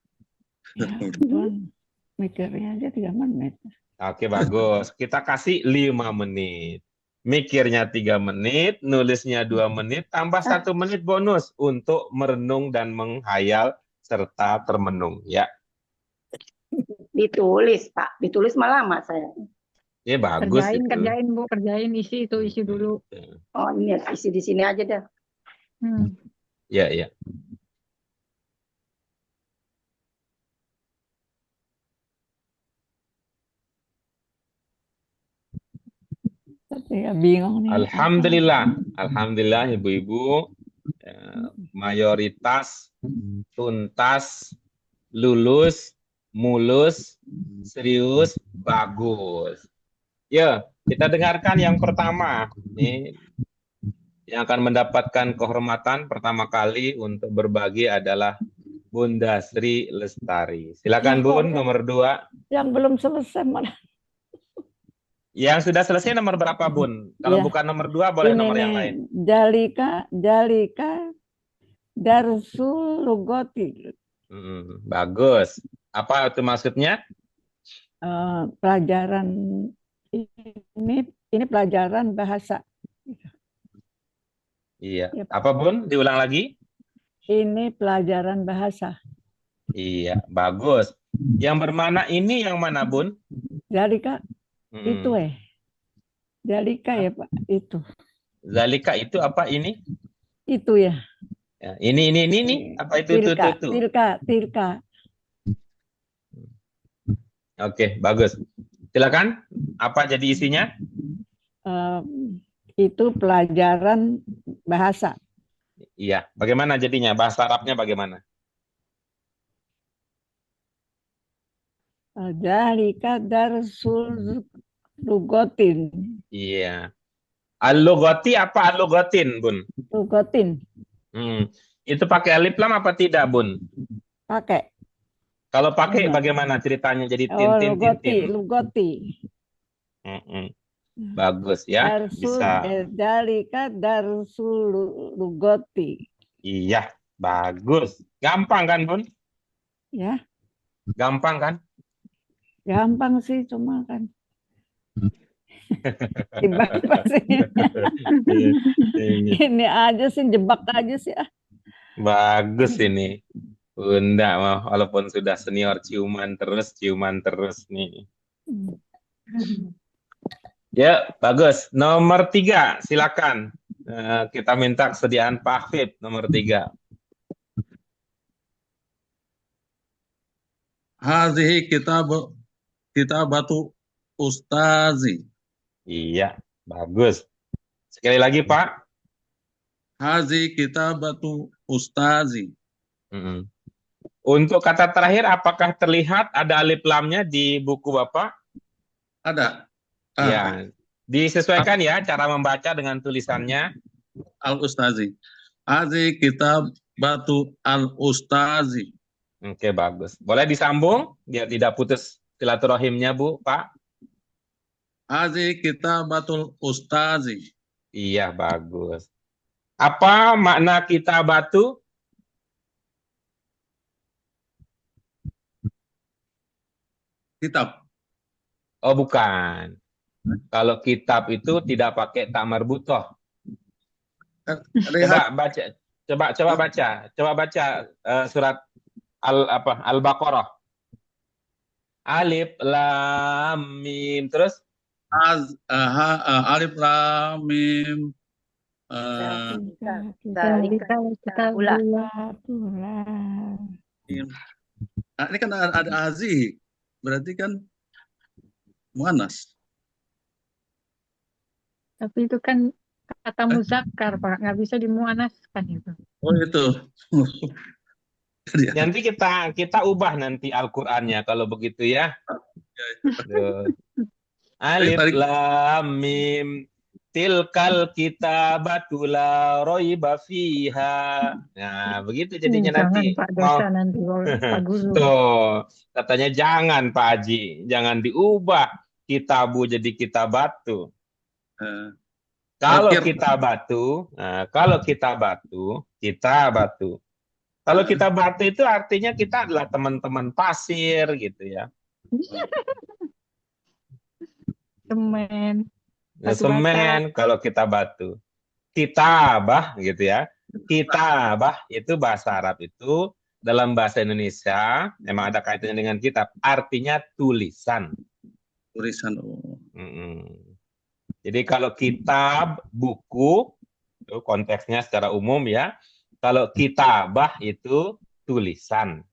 Ya, Tuhan. Mikirnya aja 3 menit. Oke, bagus. Kita kasih 5 menit. Mikirnya 3 menit, nulisnya 2 menit, tambah 1 menit bonus untuk merenung dan menghayal serta termenung. Ya, Ditulis, Pak. Ditulis malah lama saya. ya bagus Kerjain, itu. kerjain, Bu. Kerjain, isi itu, isi dulu. Oh, ini isi di sini aja dah. Ya, ya. Tapi ya bingung nih. Alhamdulillah, alhamdulillah ibu-ibu, mayoritas tuntas, lulus, mulus, serius, bagus. Ya, kita dengarkan yang pertama. Ini yang akan mendapatkan kehormatan pertama kali untuk berbagi adalah Bunda Sri Lestari. Silakan Bun, nomor 2. Yang belum selesai mana? Yang sudah selesai nomor berapa Bun? Kalau Ya. bukan nomor 2 boleh Ini nomor nih, yang lain. Jalika Darsul Lugoti. Bagus. Apa itu maksudnya? Pelajaran ini pelajaran bahasa. Iya. Ya, Pak. Apa Bun? Diulang lagi? Ini pelajaran bahasa. Iya, bagus. Yang bermana ini yang mana Bun? Jalika itu Jalika ya Pak, itu. Zalika itu apa ini? Itu ya. Ya, ini. Apa itu? Tilka. Oke, bagus. Silakan. Apa jadi isinya? Itu pelajaran bahasa. Iya. Bagaimana jadinya? Bahasa Arabnya bagaimana? Jalika Darsul Lugotin. Iya. Al-lugati apa al-lugatin, Bun? Lugotin. Itu pakai alif lam apa tidak, Bun? Pakai. Kalau pakai bagaimana ceritanya jadi tin. Lugoti. Bagus ya, bisa. Jalika Darsul Lugoti. Iya, bagus. Gampang kan, Bun? Ya. Gampang kan? Gampang sih, cuma kan. Ini aja sih, jebak aja sih. Bagus ini. Bunda mah walaupun sudah senior ciuman terus nih. Ya, bagus. Nomor 3, silakan. Kita minta kesediaan Pak Hafid, nomor 3. Hazihi kitabatu ustazi. Iya, bagus. Sekali lagi, Pak. Hazihi kitabatu ustazi. Untuk kata terakhir, apakah terlihat ada alif lamnya di buku Bapak? Ada. Ya, disesuaikan ya cara membaca dengan tulisannya. Al-Ustazi. Hazi kitab batu al-Ustazi. Oke, bagus. Boleh disambung biar tidak putus silaturahimnya, Bu, Pak? Hazi kitab batul Ustazi. Iya, bagus. Apa makna kita batu? Kitab. Oh, bukan. Kalau kitab itu tidak pakai tak marbutoh. Lihat. Coba baca surat Al-Baqarah. Alif lam mim terus Alif lam mim. Zalika Ulah. Nah, ini kan ada hazi, berarti kan muannas. Tapi itu kan kata muzakkar, Pak. Nggak bisa dimuannaskan itu. Oh itu. Nanti kita ubah nanti Al-Qur'annya kalau begitu ya. Tuh. Alif lam mim tilkal kitabatu la raiba fiha. Nah, begitu jadinya nanti. Jangan Pak dosa nanti Pak Guru. Tuh, katanya jangan Pak Haji, jangan diubah kitabu jadi kitabatu. Kalau kita batu, kalau kita batu. Kalau kita batu itu artinya kita adalah teman-teman pasir gitu ya. Semen. Semen kalau kita batu. Kitabah gitu ya. Kitabah itu bahasa Arab itu dalam bahasa Indonesia memang ada kaitannya dengan kitab. Artinya tulisan. Tulisan. Jadi kalau kitab, buku, itu konteksnya secara umum ya. Kalau kitabah itu tulisan.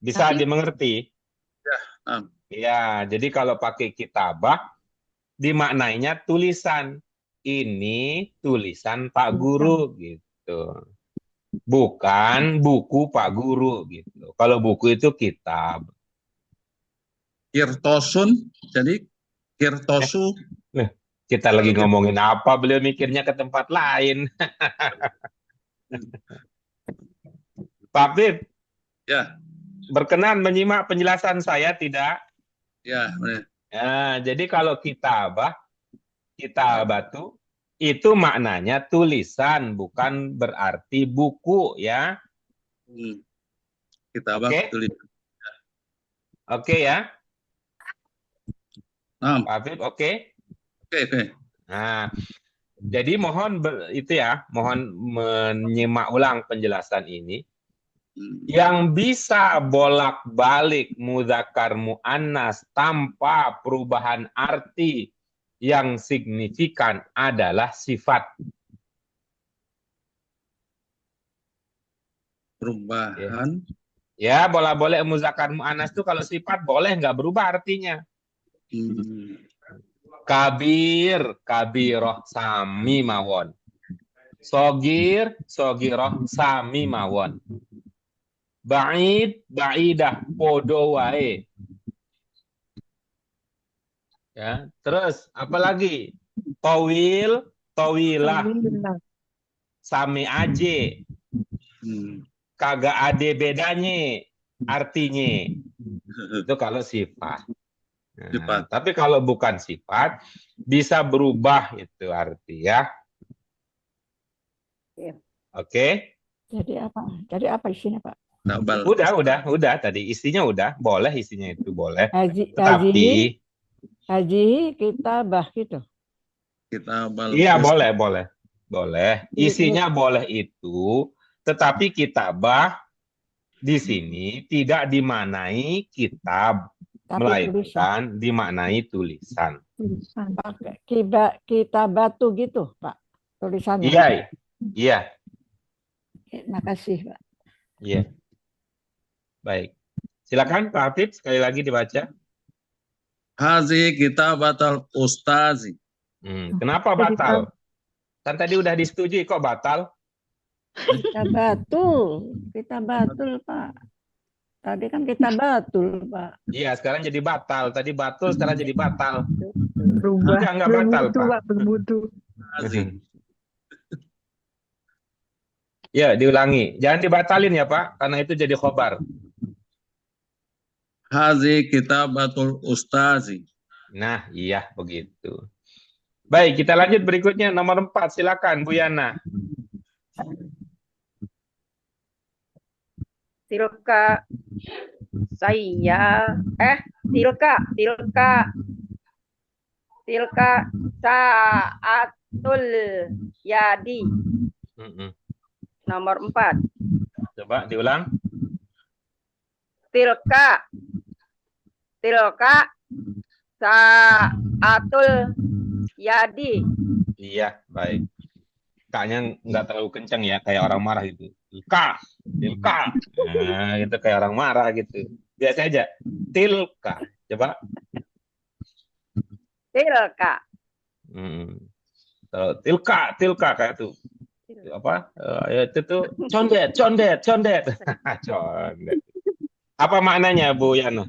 Bisa dimengerti? Ya, jadi kalau pakai kitabah, dimaknainya tulisan. Ini tulisan Pak Guru gitu. Bukan buku Pak Guru gitu. Kalau buku itu kitab. Kirtosun, jadi kirtosu. Kita lagi ngomongin apa, beliau mikirnya ke tempat lain. Pak Bib, ya, berkenan menyimak penjelasan saya tidak? Ya, benar. Ya, jadi kalau kitabatu itu maknanya tulisan, bukan berarti buku ya. Kitabah tulisan. Oke ya. Pak Afif, oke? Oke. Nah, jadi mohon mohon menyimak ulang penjelasan ini. Yang bisa bolak-balik mudzakkar muannas tanpa perubahan arti yang signifikan adalah sifat. Perubahan. Ya, bolak-balik mudzakkar muannas itu kalau sifat boleh nggak berubah artinya. Kabir, kabiroh, sami mawon. Sogir, sogiroh, sami mawon. Ba'id, ba'idah, podo wae. Ya, terus apa lagi? Tawil, tawilah. Sami aje. Kagak ade bedanya artinya. Itu kalau sifat. Nah, tapi kalau bukan sifat bisa berubah itu arti ya. Oke. Jadi apa isinya, Pak? Udah tadi isinya udah, boleh isinya itu boleh. Haji kitabah gitu. Iya, boleh. Isinya boleh itu, tetapi kitabah di sini tidak dimaknai kitab. Melainkan dimaknai tulisan. Pakai kita batu gitu, Pak, tulisannya. Iya. Makasih, Pak. Iya. Baik. Silakan Pak Afif sekali lagi dibaca. Hazi kitabatul ustazi. Kenapa batal? Kan tadi udah disetujui kok batal? Kita batul, Pak. Tadi kan kita batul, Pak. Iya, sekarang jadi batal. Tadi batul, sekarang jadi batal. Berubah. Enggak batal, Bermutu, Pak. Pak. Bermutu. Hazi. Ya, diulangi. Jangan dibatalin ya, Pak, karena itu jadi khobar. Hazi kitabatul ustazi. Nah, iya begitu. Baik, kita lanjut berikutnya nomor 4. Silakan Bu Yana. Tilka saya tilka saatul yadi Mm-mm. nomor 4. Coba diulang. Tilka saatul yadi. Iya, baik. K-nya nggak terlalu kencang ya, kayak orang marah gitu. Tilka. Nah, itu kayak orang marah gitu. Biasa aja. Tilka. Coba. Tilka Kalau tilka kayak tuh. Apa? Itu tuh condet. Condet. Apa maknanya, Bu Yana?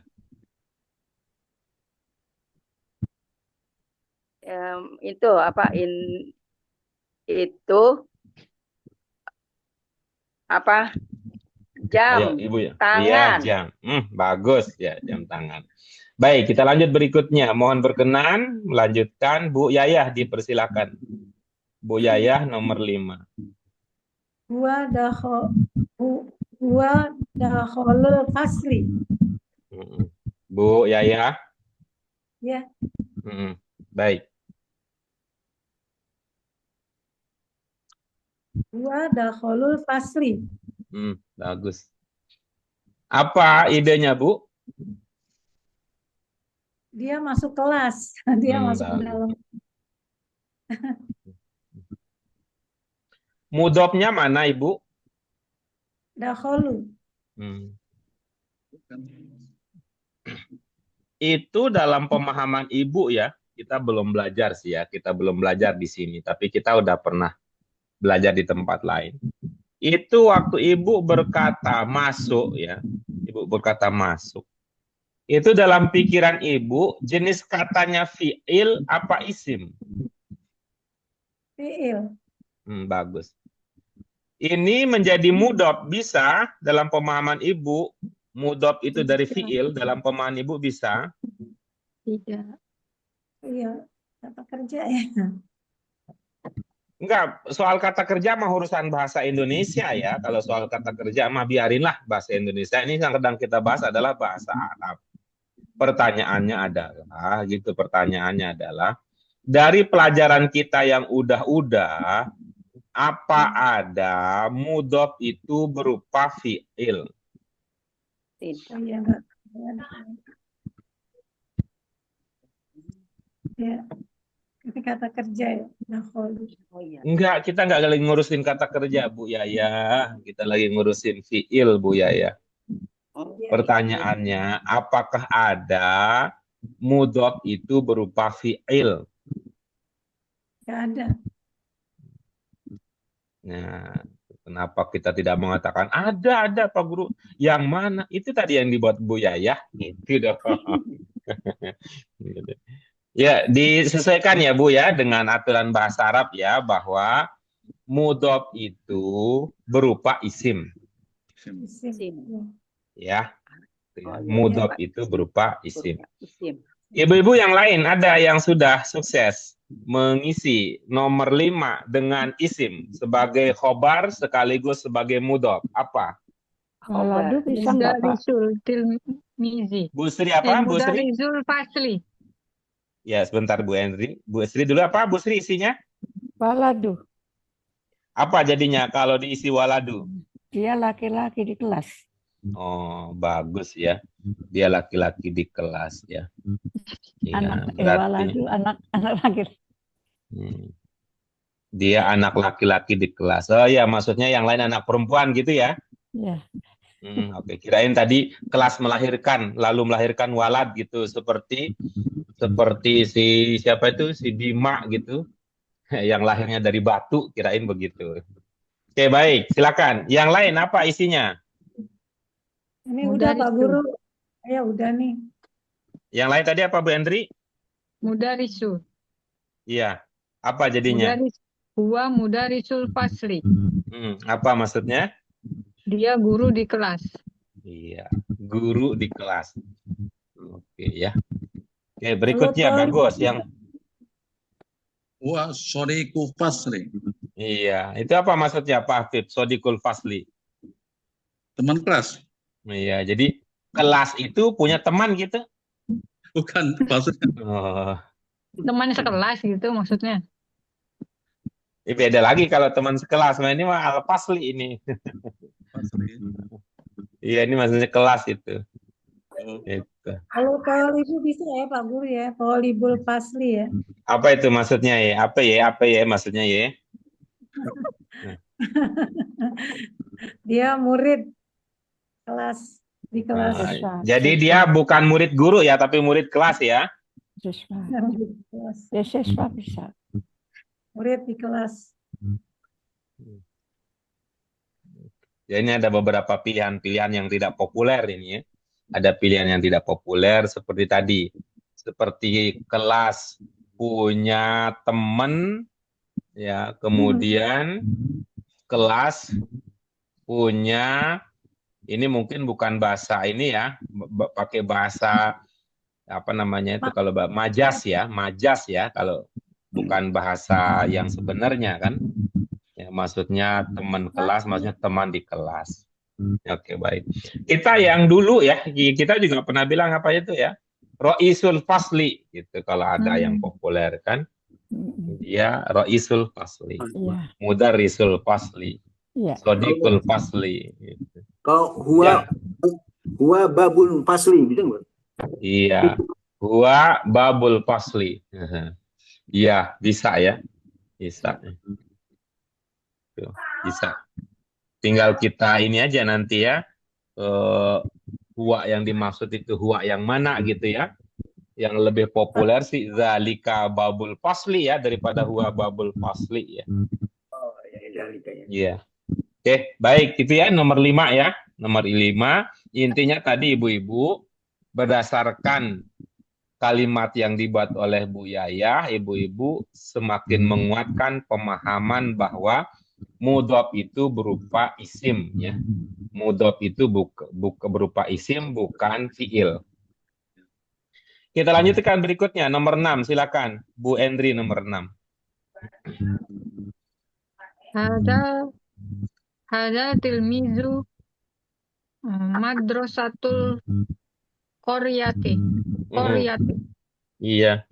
itu apa itu apa Ayo, jam Ibu ya. Iya, tangan. jam. Bagus ya, jam tangan. Baik, kita lanjut berikutnya. Mohon berkenan melanjutkan Bu Yayah, dipersilakan. Bu Yayah nomor 5. Huwa dakhalul fasli. Bu Yayah. Ya. Baik. Huwa dakhalul fasli. Bagus. Apa idenya, Bu? Dia masuk kelas. Dia masuk ke dalam. Mudhofnya mana, Ibu? Dakhalu. Itu dalam pemahaman Ibu ya. Kita belum belajar sih ya. Kita belum belajar di sini. Tapi kita udah pernah belajar di tempat lain. Itu waktu Ibu berkata masuk ya. Ibu berkata masuk. Itu dalam pikiran Ibu, jenis katanya fi'il apa isim? Fi'il. Bagus. Ini menjadi mudhof bisa dalam pemahaman Ibu. Mudhof itu dari fi'il dalam pemahaman Ibu bisa? Tidak. Iya, kata kerja ya. Enggak, soal kata kerja mah urusan bahasa Indonesia ya. Kalau soal kata kerja mah biarinlah bahasa Indonesia. Ini yang sedang kita bahas adalah bahasa Arab. Pertanyaannya adalah dari pelajaran kita yang udah-udah, apa ada mudhof itu berupa fi'il? Tidak. Iya, enggak. Ya. Itu kata kerja ya. Dakhalu. Enggak, kita enggak lagi ngurusin kata kerja, Bu Yaya. Kita lagi ngurusin fi'il, Bu Yaya. Pertanyaannya, apakah ada mudhof itu berupa fi'il? Enggak ada. Nah, kenapa kita tidak mengatakan ada Pak Guru? Yang mana? Itu tadi yang dibuat Bu Yaya. Gitu dong. Ya, disesuaikan ya Bu ya dengan aturan bahasa Arab ya, bahwa mudhof itu berupa isim. Ya, mudhof itu berupa isim. Ibu-ibu yang lain ada yang sudah sukses mengisi nomor 5 dengan isim sebagai khobar sekaligus sebagai mudhof. Apa? Waladu bisa nggak, Pak? Mudarizul tilmizi. Bu Sri apa? Bu Sri? Mudarizul fasli. Ya, sebentar Bu Henry. Bu Sri dulu apa? Bu Sri isinya? Waladu. Apa jadinya kalau diisi waladu? Dia laki-laki di kelas. Oh, bagus ya. Dia laki-laki di kelas ya. Anak berarti waladu, anak laki. dia anak laki-laki di kelas. Oh ya, maksudnya yang lain anak perempuan gitu ya? Ya. Oke, kirain tadi kelas melahirkan, lalu melahirkan walad gitu, seperti si siapa itu, si Bima gitu, yang lahirnya dari batu, kirain begitu. Oke, baik. Silakan. Yang lain apa isinya? Ini udah Pak Mudarisu. Guru. Ya udah nih. Yang lain tadi apa, Bu Hendri? Mudarisu. Iya. Apa jadinya? Huwa mudarisul fasli. Apa maksudnya? Dia guru di kelas. Iya, guru di kelas. Oke ya. Oke, berikutnya Kalau bagus yang Wa sodiku fasli. iya, itu apa maksudnya Pak Hafid? Sodikul Fasli. Teman kelas. Iya, jadi kelas itu punya teman gitu. Bukan maksudnya. Oh, Teman sekelas gitu maksudnya. beda lagi kalau teman sekelas. Nah, ini mah al-fasli ini. Fasli. Iya, ini maksudnya kelas itu. Itu. Kalau Ibu bisa ya Pak Guru ya. Libul Pasli ya. Apa itu maksudnya ya? Apa ya maksudnya ya? Dia murid kelas di kelas. Nah, jadi dia bukan murid guru ya, tapi murid kelas ya. Siswa. Murid kelas. Ya, siswa bisa. Murid di kelas. Ya, ini ada beberapa pilihan-pilihan yang tidak populer ini ya. Ada pilihan yang tidak populer seperti tadi. Seperti kelas punya teman ya, kemudian kelas punya ini mungkin bukan bahasa ini ya, pakai bahasa apa namanya itu kalau majas ya kalau bukan bahasa yang sebenarnya kan. Ya, maksudnya teman kelas, maksudnya teman di kelas. Oke, baik. Kita yang dulu ya, kita juga pernah bilang apa itu ya? Roisul Fasli gitu kalau ada yang populer kan. Dia Roisul Fasli. Iya. Mudarrisul Fasli. Iya. Sodikul Fasli gitu. Kalau huwa babul fasli gitu nggak? Iya. Huwa babul fasli. Iya, bisa ya. Bisa. Tuh, bisa. Tinggal kita ini aja nanti ya. Huwa yang dimaksud itu huwa yang mana gitu ya. Yang lebih populer sih zalika babul fasli ya daripada huwa babul fasli ya. Oh, ya zalika ya. Iya. Oke, baik itu ya nomor 5 ya. Nomor 5 intinya tadi ibu-ibu berdasarkan kalimat yang dibuat oleh Bu Yayah, ibu-ibu semakin menguatkan pemahaman bahwa mudhof itu berupa isim ya. Mudhof itu berupa isim bukan fiil. Kita lanjutkan berikutnya nomor 6 silakan Bu Endri nomor 6. Hada tilmizu madrasatul qaryati. Iya.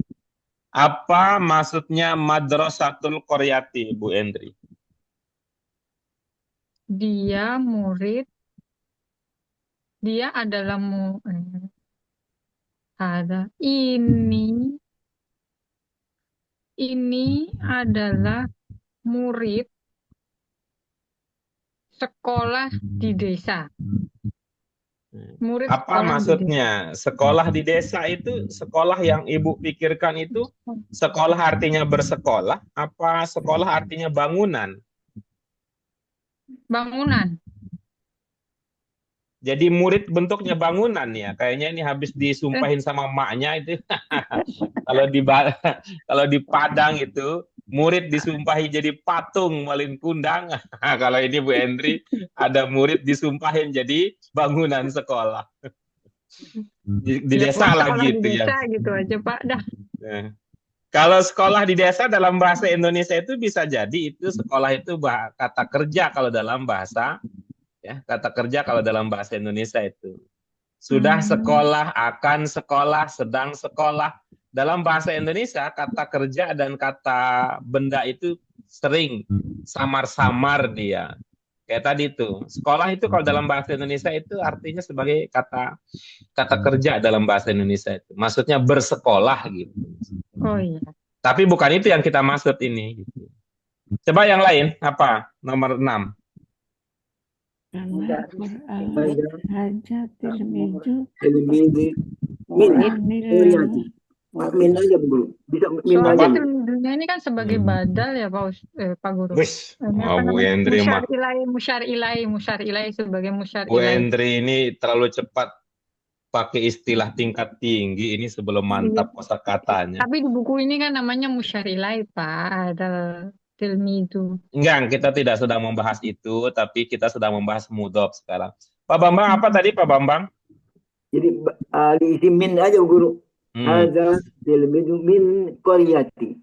Apa maksudnya madrasatul qaryati Bu Endri? Dia adalah ini adalah murid sekolah di desa. Murid Apa sekolah maksudnya? Sekolah di desa itu sekolah yang ibu pikirkan itu sekolah artinya bersekolah, apa sekolah artinya bangunan? Bangunan. Jadi murid bentuknya bangunan ya. Kayaknya ini habis disumpahin sama maknya itu. Kalau di Padang itu murid disumpahi jadi patung malin kundang. Kalau ini Bu Endri ada murid disumpahin jadi bangunan sekolah. Di desa lah gitu di desa ya. gitu aja Pak dah. Nah, kalau sekolah di desa dalam bahasa Indonesia itu bisa jadi itu sekolah itu kata kerja kalau dalam bahasa ya, kata kerja kalau dalam bahasa Indonesia itu. Sudah sekolah, akan sekolah, sedang sekolah. Dalam bahasa Indonesia kata kerja dan kata benda itu sering samar-samar dia. Kayak tadi itu. Sekolah itu kalau dalam bahasa Indonesia itu artinya sebagai kata kerja dalam bahasa Indonesia itu. Maksudnya bersekolah gitu. Oh iya. Tapi bukan itu yang kita maksud ini gitu. Coba yang lain apa? Nomor 6. Karena Quran haja tilmiju Tilmidi min qaryati. Min aja Bu Guru. Bisa min aja. Soalnya Bu. dunia ini kan sebagai badal ya Pak Guru. Wis, Ini apa Bu namanya? Hendri mah. Musyar ilahi sebagai musyar Bu ilahi. Hendri ini terlalu cepat pakai istilah tingkat tinggi ini sebelum mantap kosakatanya. Tapi di buku ini kan namanya musyar ilahi Pak, ada tilmidu. Enggak, kita tidak sedang membahas itu, tapi kita sedang membahas mudhof sekarang. Pak Bambang, apa tadi Pak Bambang? Jadi diisi min aja Bu Guru. Hmm. Hadza tilmidu min qaryati.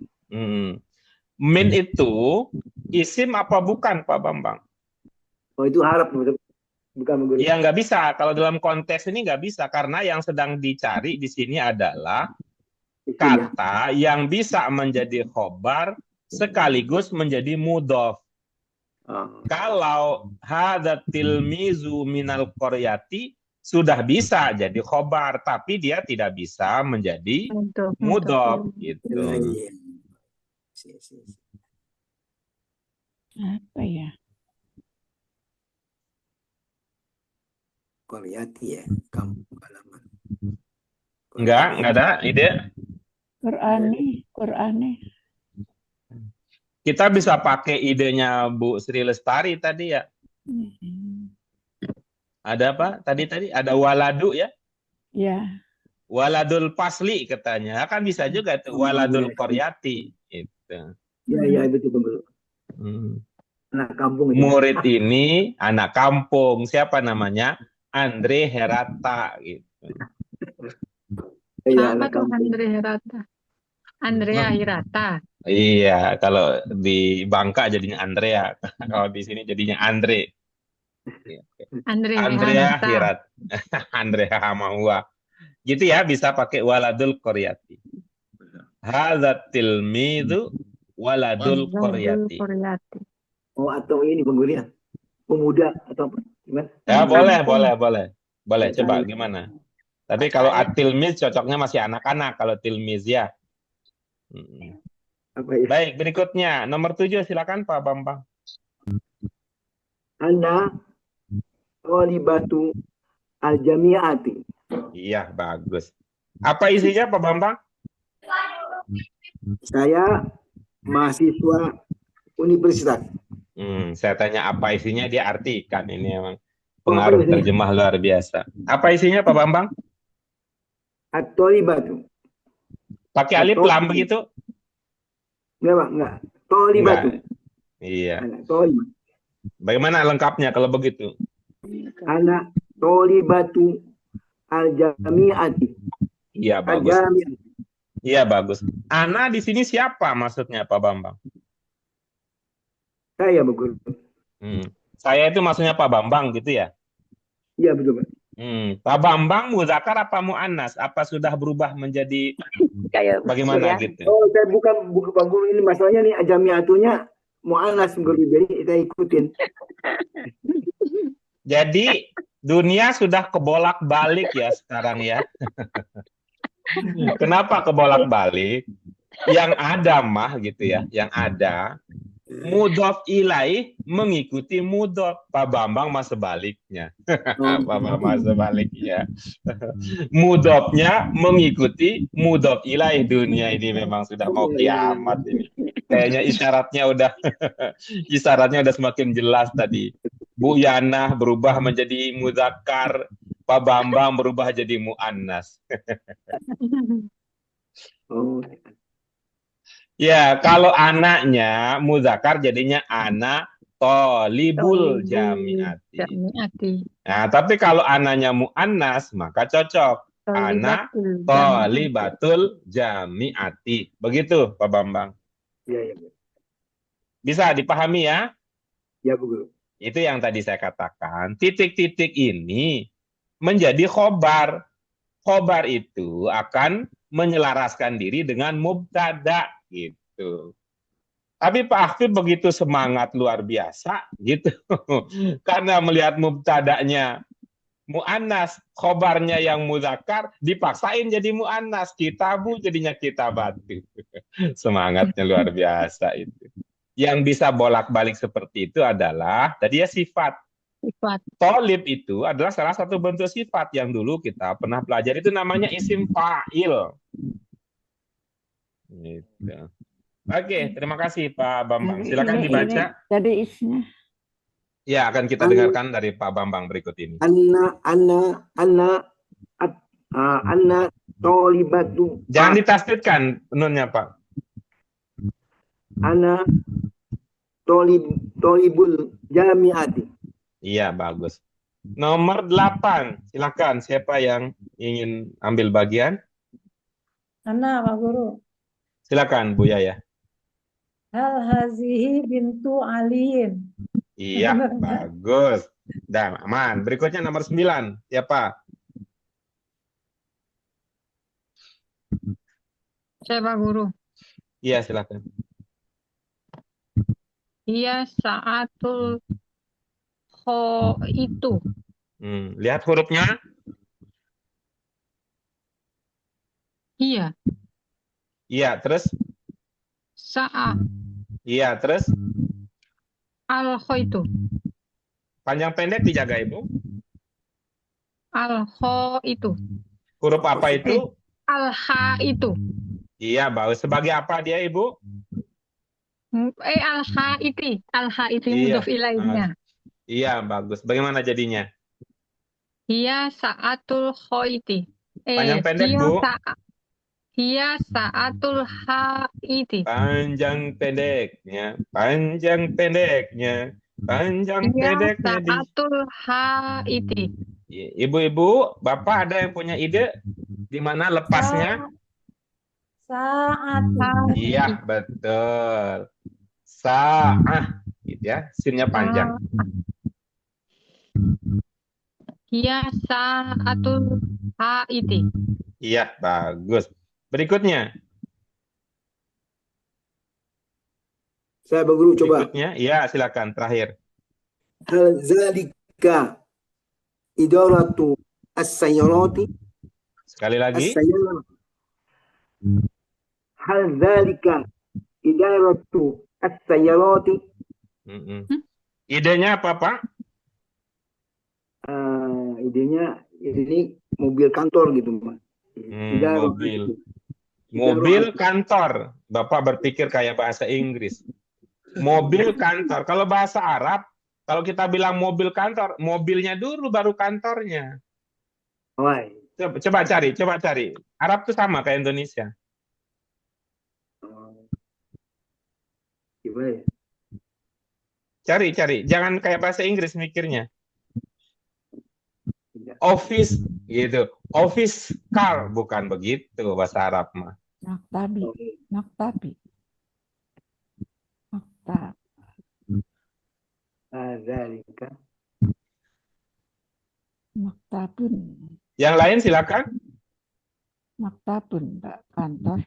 Min itu isim apa bukan Pak Bambang? Oh itu harap bukan Bu Guru. Ya nggak bisa. Kalau dalam konteks ini nggak bisa karena yang sedang dicari di sini adalah Istilah. kata yang bisa menjadi khobar sekaligus menjadi mudhof. Kalau hadza tilmizu minal qaryati sudah bisa jadi khobar, tapi dia tidak bisa menjadi mudhof gitu. Apa ya? Qaryati ya, kampung halaman. Enggak ada ide. Qur'ani. Kita bisa pakai idenya Bu Sri Lestari tadi ya. Ada apa? Tadi ada waladu ya? Ya. Waladul pasli katanya. Kan bisa juga tuh waladul qaryati gitu. Ya betul Bu Guru. Anak kampung itu. Murid ini anak kampung. Siapa namanya? Andre Herata gitu. Ya, Apa tuh Andre Hirata? Andrea Hirata. Iya, kalau di Bangka jadinya Andrea, kalau di sini jadinya Andre. Andrea Hirat, Andrea Hamahua. Gitu ya, bisa pakai waladul qaryati. Hadzal tilmidu waladul qaryati. Oh atau ini penggulian pemuda atau apa? Gimana? Ya boleh. Coba gimana? Tapi kalau at-tilmiz cocoknya masih anak-anak. Kalau tilmiz ya. Apa ya? Baik, berikutnya nomor 7 silakan Pak Bambang. Ana thalibatu al-jami'ati. Iya, bagus. Apa isinya Pak Bambang? Saya mahasiswa universitas. Saya tanya apa isinya, dia artikan. Ini emang pengaruh terjemah luar biasa. Apa isinya Pak Bambang? At-thalibatu. Pakai alif lam begitu? Enggak. Thalibatu. Iya. Thalibatu. Bagaimana lengkapnya kalau begitu? Ana thalibatu al-jami'ati. Iya, bagus. Al-jami'ati. Iya, bagus. Ana di sini siapa maksudnya Pak Bambang? Saya Bu Guru. Saya itu maksudnya Pak Bambang gitu ya? Iya betul Pak. Pak Bambang muzakkar apa muannas? Apa sudah berubah menjadi Kayak bagaimana ya. gitu? Oh, saya bukan Pak Guru, ini masalahnya nih jami'atunya mu'annas Bu Guru, jadi saya ikutin. Jadi dunia sudah kebolak-balik ya sekarang ya. Kenapa kebolak-balik? Yang ada mah gitu ya, yang ada mudhof ilaih mengikuti mudhof. Pak Bambang mah sebaliknya. Pak Bambang mah sebaliknya. Mudhofnya mengikuti mudhof ilaih. Dunia ini memang sudah mau kiamat ini. Kayaknya isyaratnya udah semakin jelas tadi. Bu Yana berubah menjadi muzakkar, Pak Bambang berubah jadi muannas. Ya, kalau anaknya muzakkar jadinya anak thalibul jami'ati. Nah, tapi kalau anaknya muannas maka cocok. Anak thalibatul jami'ati. Begitu, Pak Bambang. Iya. Bisa dipahami ya? Ya, Bu Guru. Itu yang tadi saya katakan. Titik-titik ini menjadi khobar. Khobar itu akan menyelaraskan diri dengan mubtada gitu. Tapi Pak Hafid begitu semangat luar biasa gitu. Karena melihat mubtadanya muannas, khobarnya yang muzakkar dipaksain jadi muannas, kitabu jadinya kitabatu. Semangatnya luar biasa itu. Yang bisa bolak-balik seperti itu adalah tadi ya sifat. Thalib itu adalah salah satu bentuk sifat yang dulu kita pernah pelajari, itu namanya isim fa'il. Gitu. Oke, terima kasih Pak Bambang. Jadi Silakan ini dibaca. jadi isinya Ya, akan kita dengarkan dari Pak Bambang berikut ini. Anna tolibatu. Jangan ditasdidkan nunnya, Pak. Anna tolibul jamiati. Iya, bagus. Nomor 8, silakan. Siapa yang ingin ambil bagian? Ana, Pak Guru. Silakan, Bu Yaya. Hal hazihi bintu aliin. Iya, Benar nggak? bagus. Dan aman. Berikutnya nomor 9. Siapa? Saya Pak Guru. Iya, silakan. Iya saatul kho itu. Lihat hurufnya. Iya. Iya, terus? Sa'a Iya, terus? al kho itu. Panjang pendek dijaga, Ibu. Al kho itu. Huruf apa itu? Al ha itu. Iya, bagus. Sebagai apa dia, Ibu? Al ha iti. Al ha iti Iya. mudhof ilaihinya. Iya, bagus. Bagaimana jadinya? Iya saatul kho iti. Panjang pendek, Bu. Iya saatul ha iti. Panjang pendeknya, panjang pendeknya, panjang Iya pendeknya di. saatul ha iti. Ibu-ibu, Bapak ada yang punya ide di mana lepasnya? Saat. Iya, betul. Sa'ah, gitu ya. Sinnya panjang. Iya saatul ha iti. Iya, bagus. Berikutnya. Saya Pak Guru coba. Berikutnya, iya silakan terakhir. Hal zalika idaratu as-sayyarati. Sekali lagi. Hal zalika idaratu as-sayyarati. Idenya apa, Pak? Idenya ini mobil kantor gitu, Pak. Mobil kantor. Bapak berpikir kayak bahasa Inggris. Mobil kantor. Kalau bahasa Arab, kalau kita bilang mobil kantor, mobilnya dulu baru kantornya. Coba cari. Arab tuh sama kayak Indonesia. Gimana ya? Cari. Jangan kayak bahasa Inggris mikirnya. Office gitu. Office car bukan begitu bahasa Arab mah. Maktabi. Maktabun. Yang lain silakan. Maktabun, Pak. Kantor.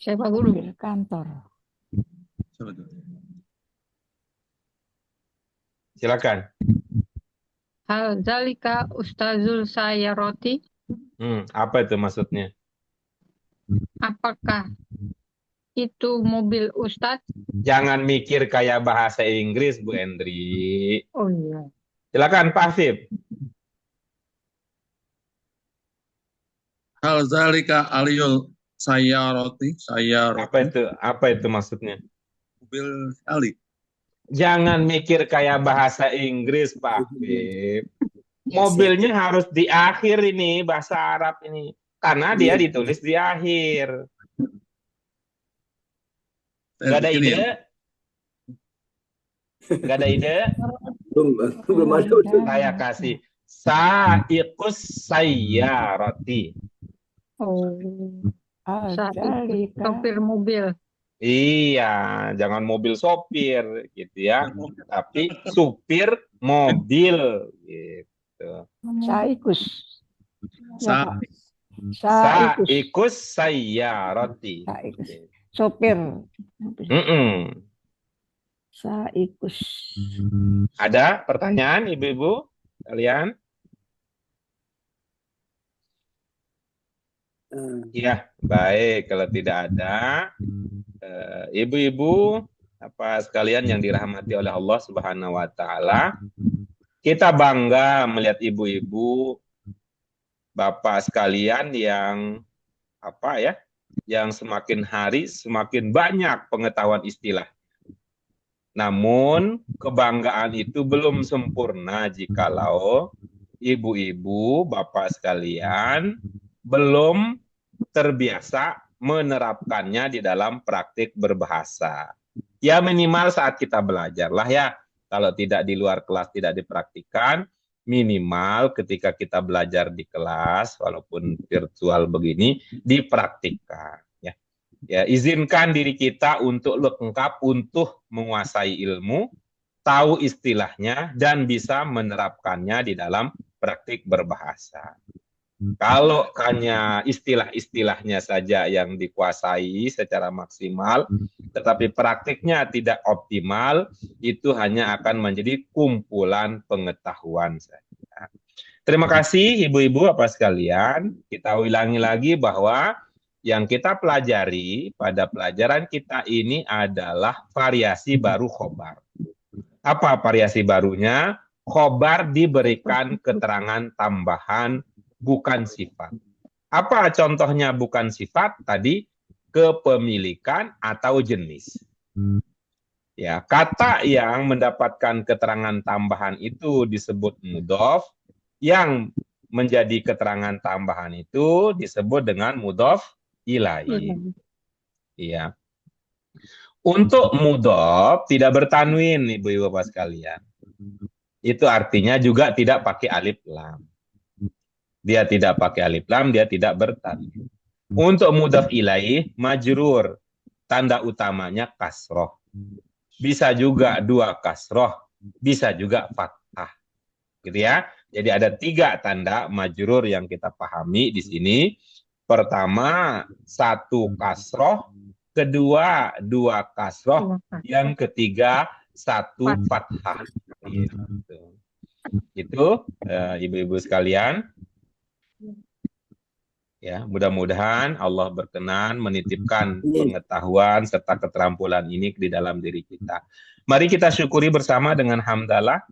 Saya Pak Guru. Kantor. Silakan. Hal zalika ustazul sayyarati. Apa itu maksudnya? Apakah itu mobil Ustadz? Jangan mikir kayak bahasa Inggris, Bu Endri. Oh iya. Silakan Pak Afif. Hal zalika aliyul sayyarati. Apa itu maksudnya? Mobil Ali. Jangan mikir kayak bahasa Inggris, Pak Afif. Mobilnya harus di akhir ini, bahasa Arab ini. Karena dia ditulis di akhir. Gak ada ide? Gak ada ide? Belum ada. Saya kasih. Sa'iqus sayyarati. Sopir mobil. Iya, jangan mobil sopir gitu ya. Tapi supir mobil gitu. Sa'iqus sayyarati. Sopir. Saikus. Ada pertanyaan ibu-ibu kalian? Ya, baik. Kalau tidak ada, ibu-ibu apa sekalian yang dirahmati oleh Allah Subhanahu wa taala, kita bangga melihat ibu-ibu, bapak sekalian yang yang semakin hari semakin banyak pengetahuan istilah. Namun kebanggaan itu belum sempurna jikalau ibu-ibu, bapak sekalian belum terbiasa menerapkannya di dalam praktik berbahasa. Ya minimal saat kita belajar lah ya. Kalau tidak di luar kelas tidak dipraktikkan, minimal ketika kita belajar di kelas walaupun virtual begini dipraktikkan. Ya, izinkan diri kita untuk lengkap untuk menguasai ilmu, tahu istilahnya, dan bisa menerapkannya di dalam praktik berbahasa. Kalau hanya istilah-istilahnya saja yang dikuasai secara maksimal, tetapi praktiknya tidak optimal, itu hanya akan menjadi kumpulan pengetahuan saja. Terima kasih ibu-ibu Bapak sekalian. Kita ulangi lagi bahwa yang kita pelajari pada pelajaran kita ini adalah variasi baru khobar. Apa variasi barunya? Khobar diberikan keterangan tambahan bukan sifat. Apa contohnya bukan sifat? Tadi kepemilikan atau jenis. Ya, kata yang mendapatkan keterangan tambahan itu disebut mudhof, yang menjadi keterangan tambahan itu disebut dengan mudhof ilaih. Iya. Untuk mudhof tidak bertanwin ibu-ibu bapak sekalian. Itu artinya juga tidak pakai alif lam. Dia tidak pakai alif lam, dia tidak bertanwin. Untuk mudhof ilaih majrur, tanda utamanya kasroh. Bisa juga dua kasroh, bisa juga fathah. Gitu ya. Jadi ada 3 tanda majrur yang kita pahami di sini. Pertama, 1 kasroh, kedua 2 kasroh, yang ketiga 1 fathah. Itu ibu-ibu sekalian. Ya, mudah-mudahan Allah berkenan menitipkan pengetahuan serta keterampilan ini di dalam diri kita. Mari kita syukuri bersama dengan hamdalah.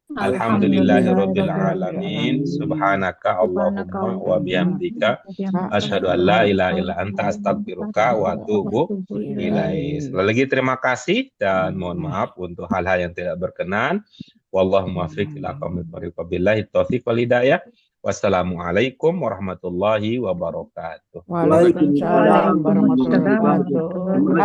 Alhamdulillahirabbil alamin. Subhanaka Allahumma wa bihamdika asyhadu an la ilaha illa anta astaghfiruka wa atubu ilaik. Sekali lagi terima kasih dan mohon maaf untuk hal-hal yang tidak berkenan. Wallahu muwaffiq ila aqwamit thoriq. Billahi taufiq wal hidayah. Wassalamualaikum warahmatullahi wabarakatuh. Waalaikumsalam warahmatullahi wabarakatuh.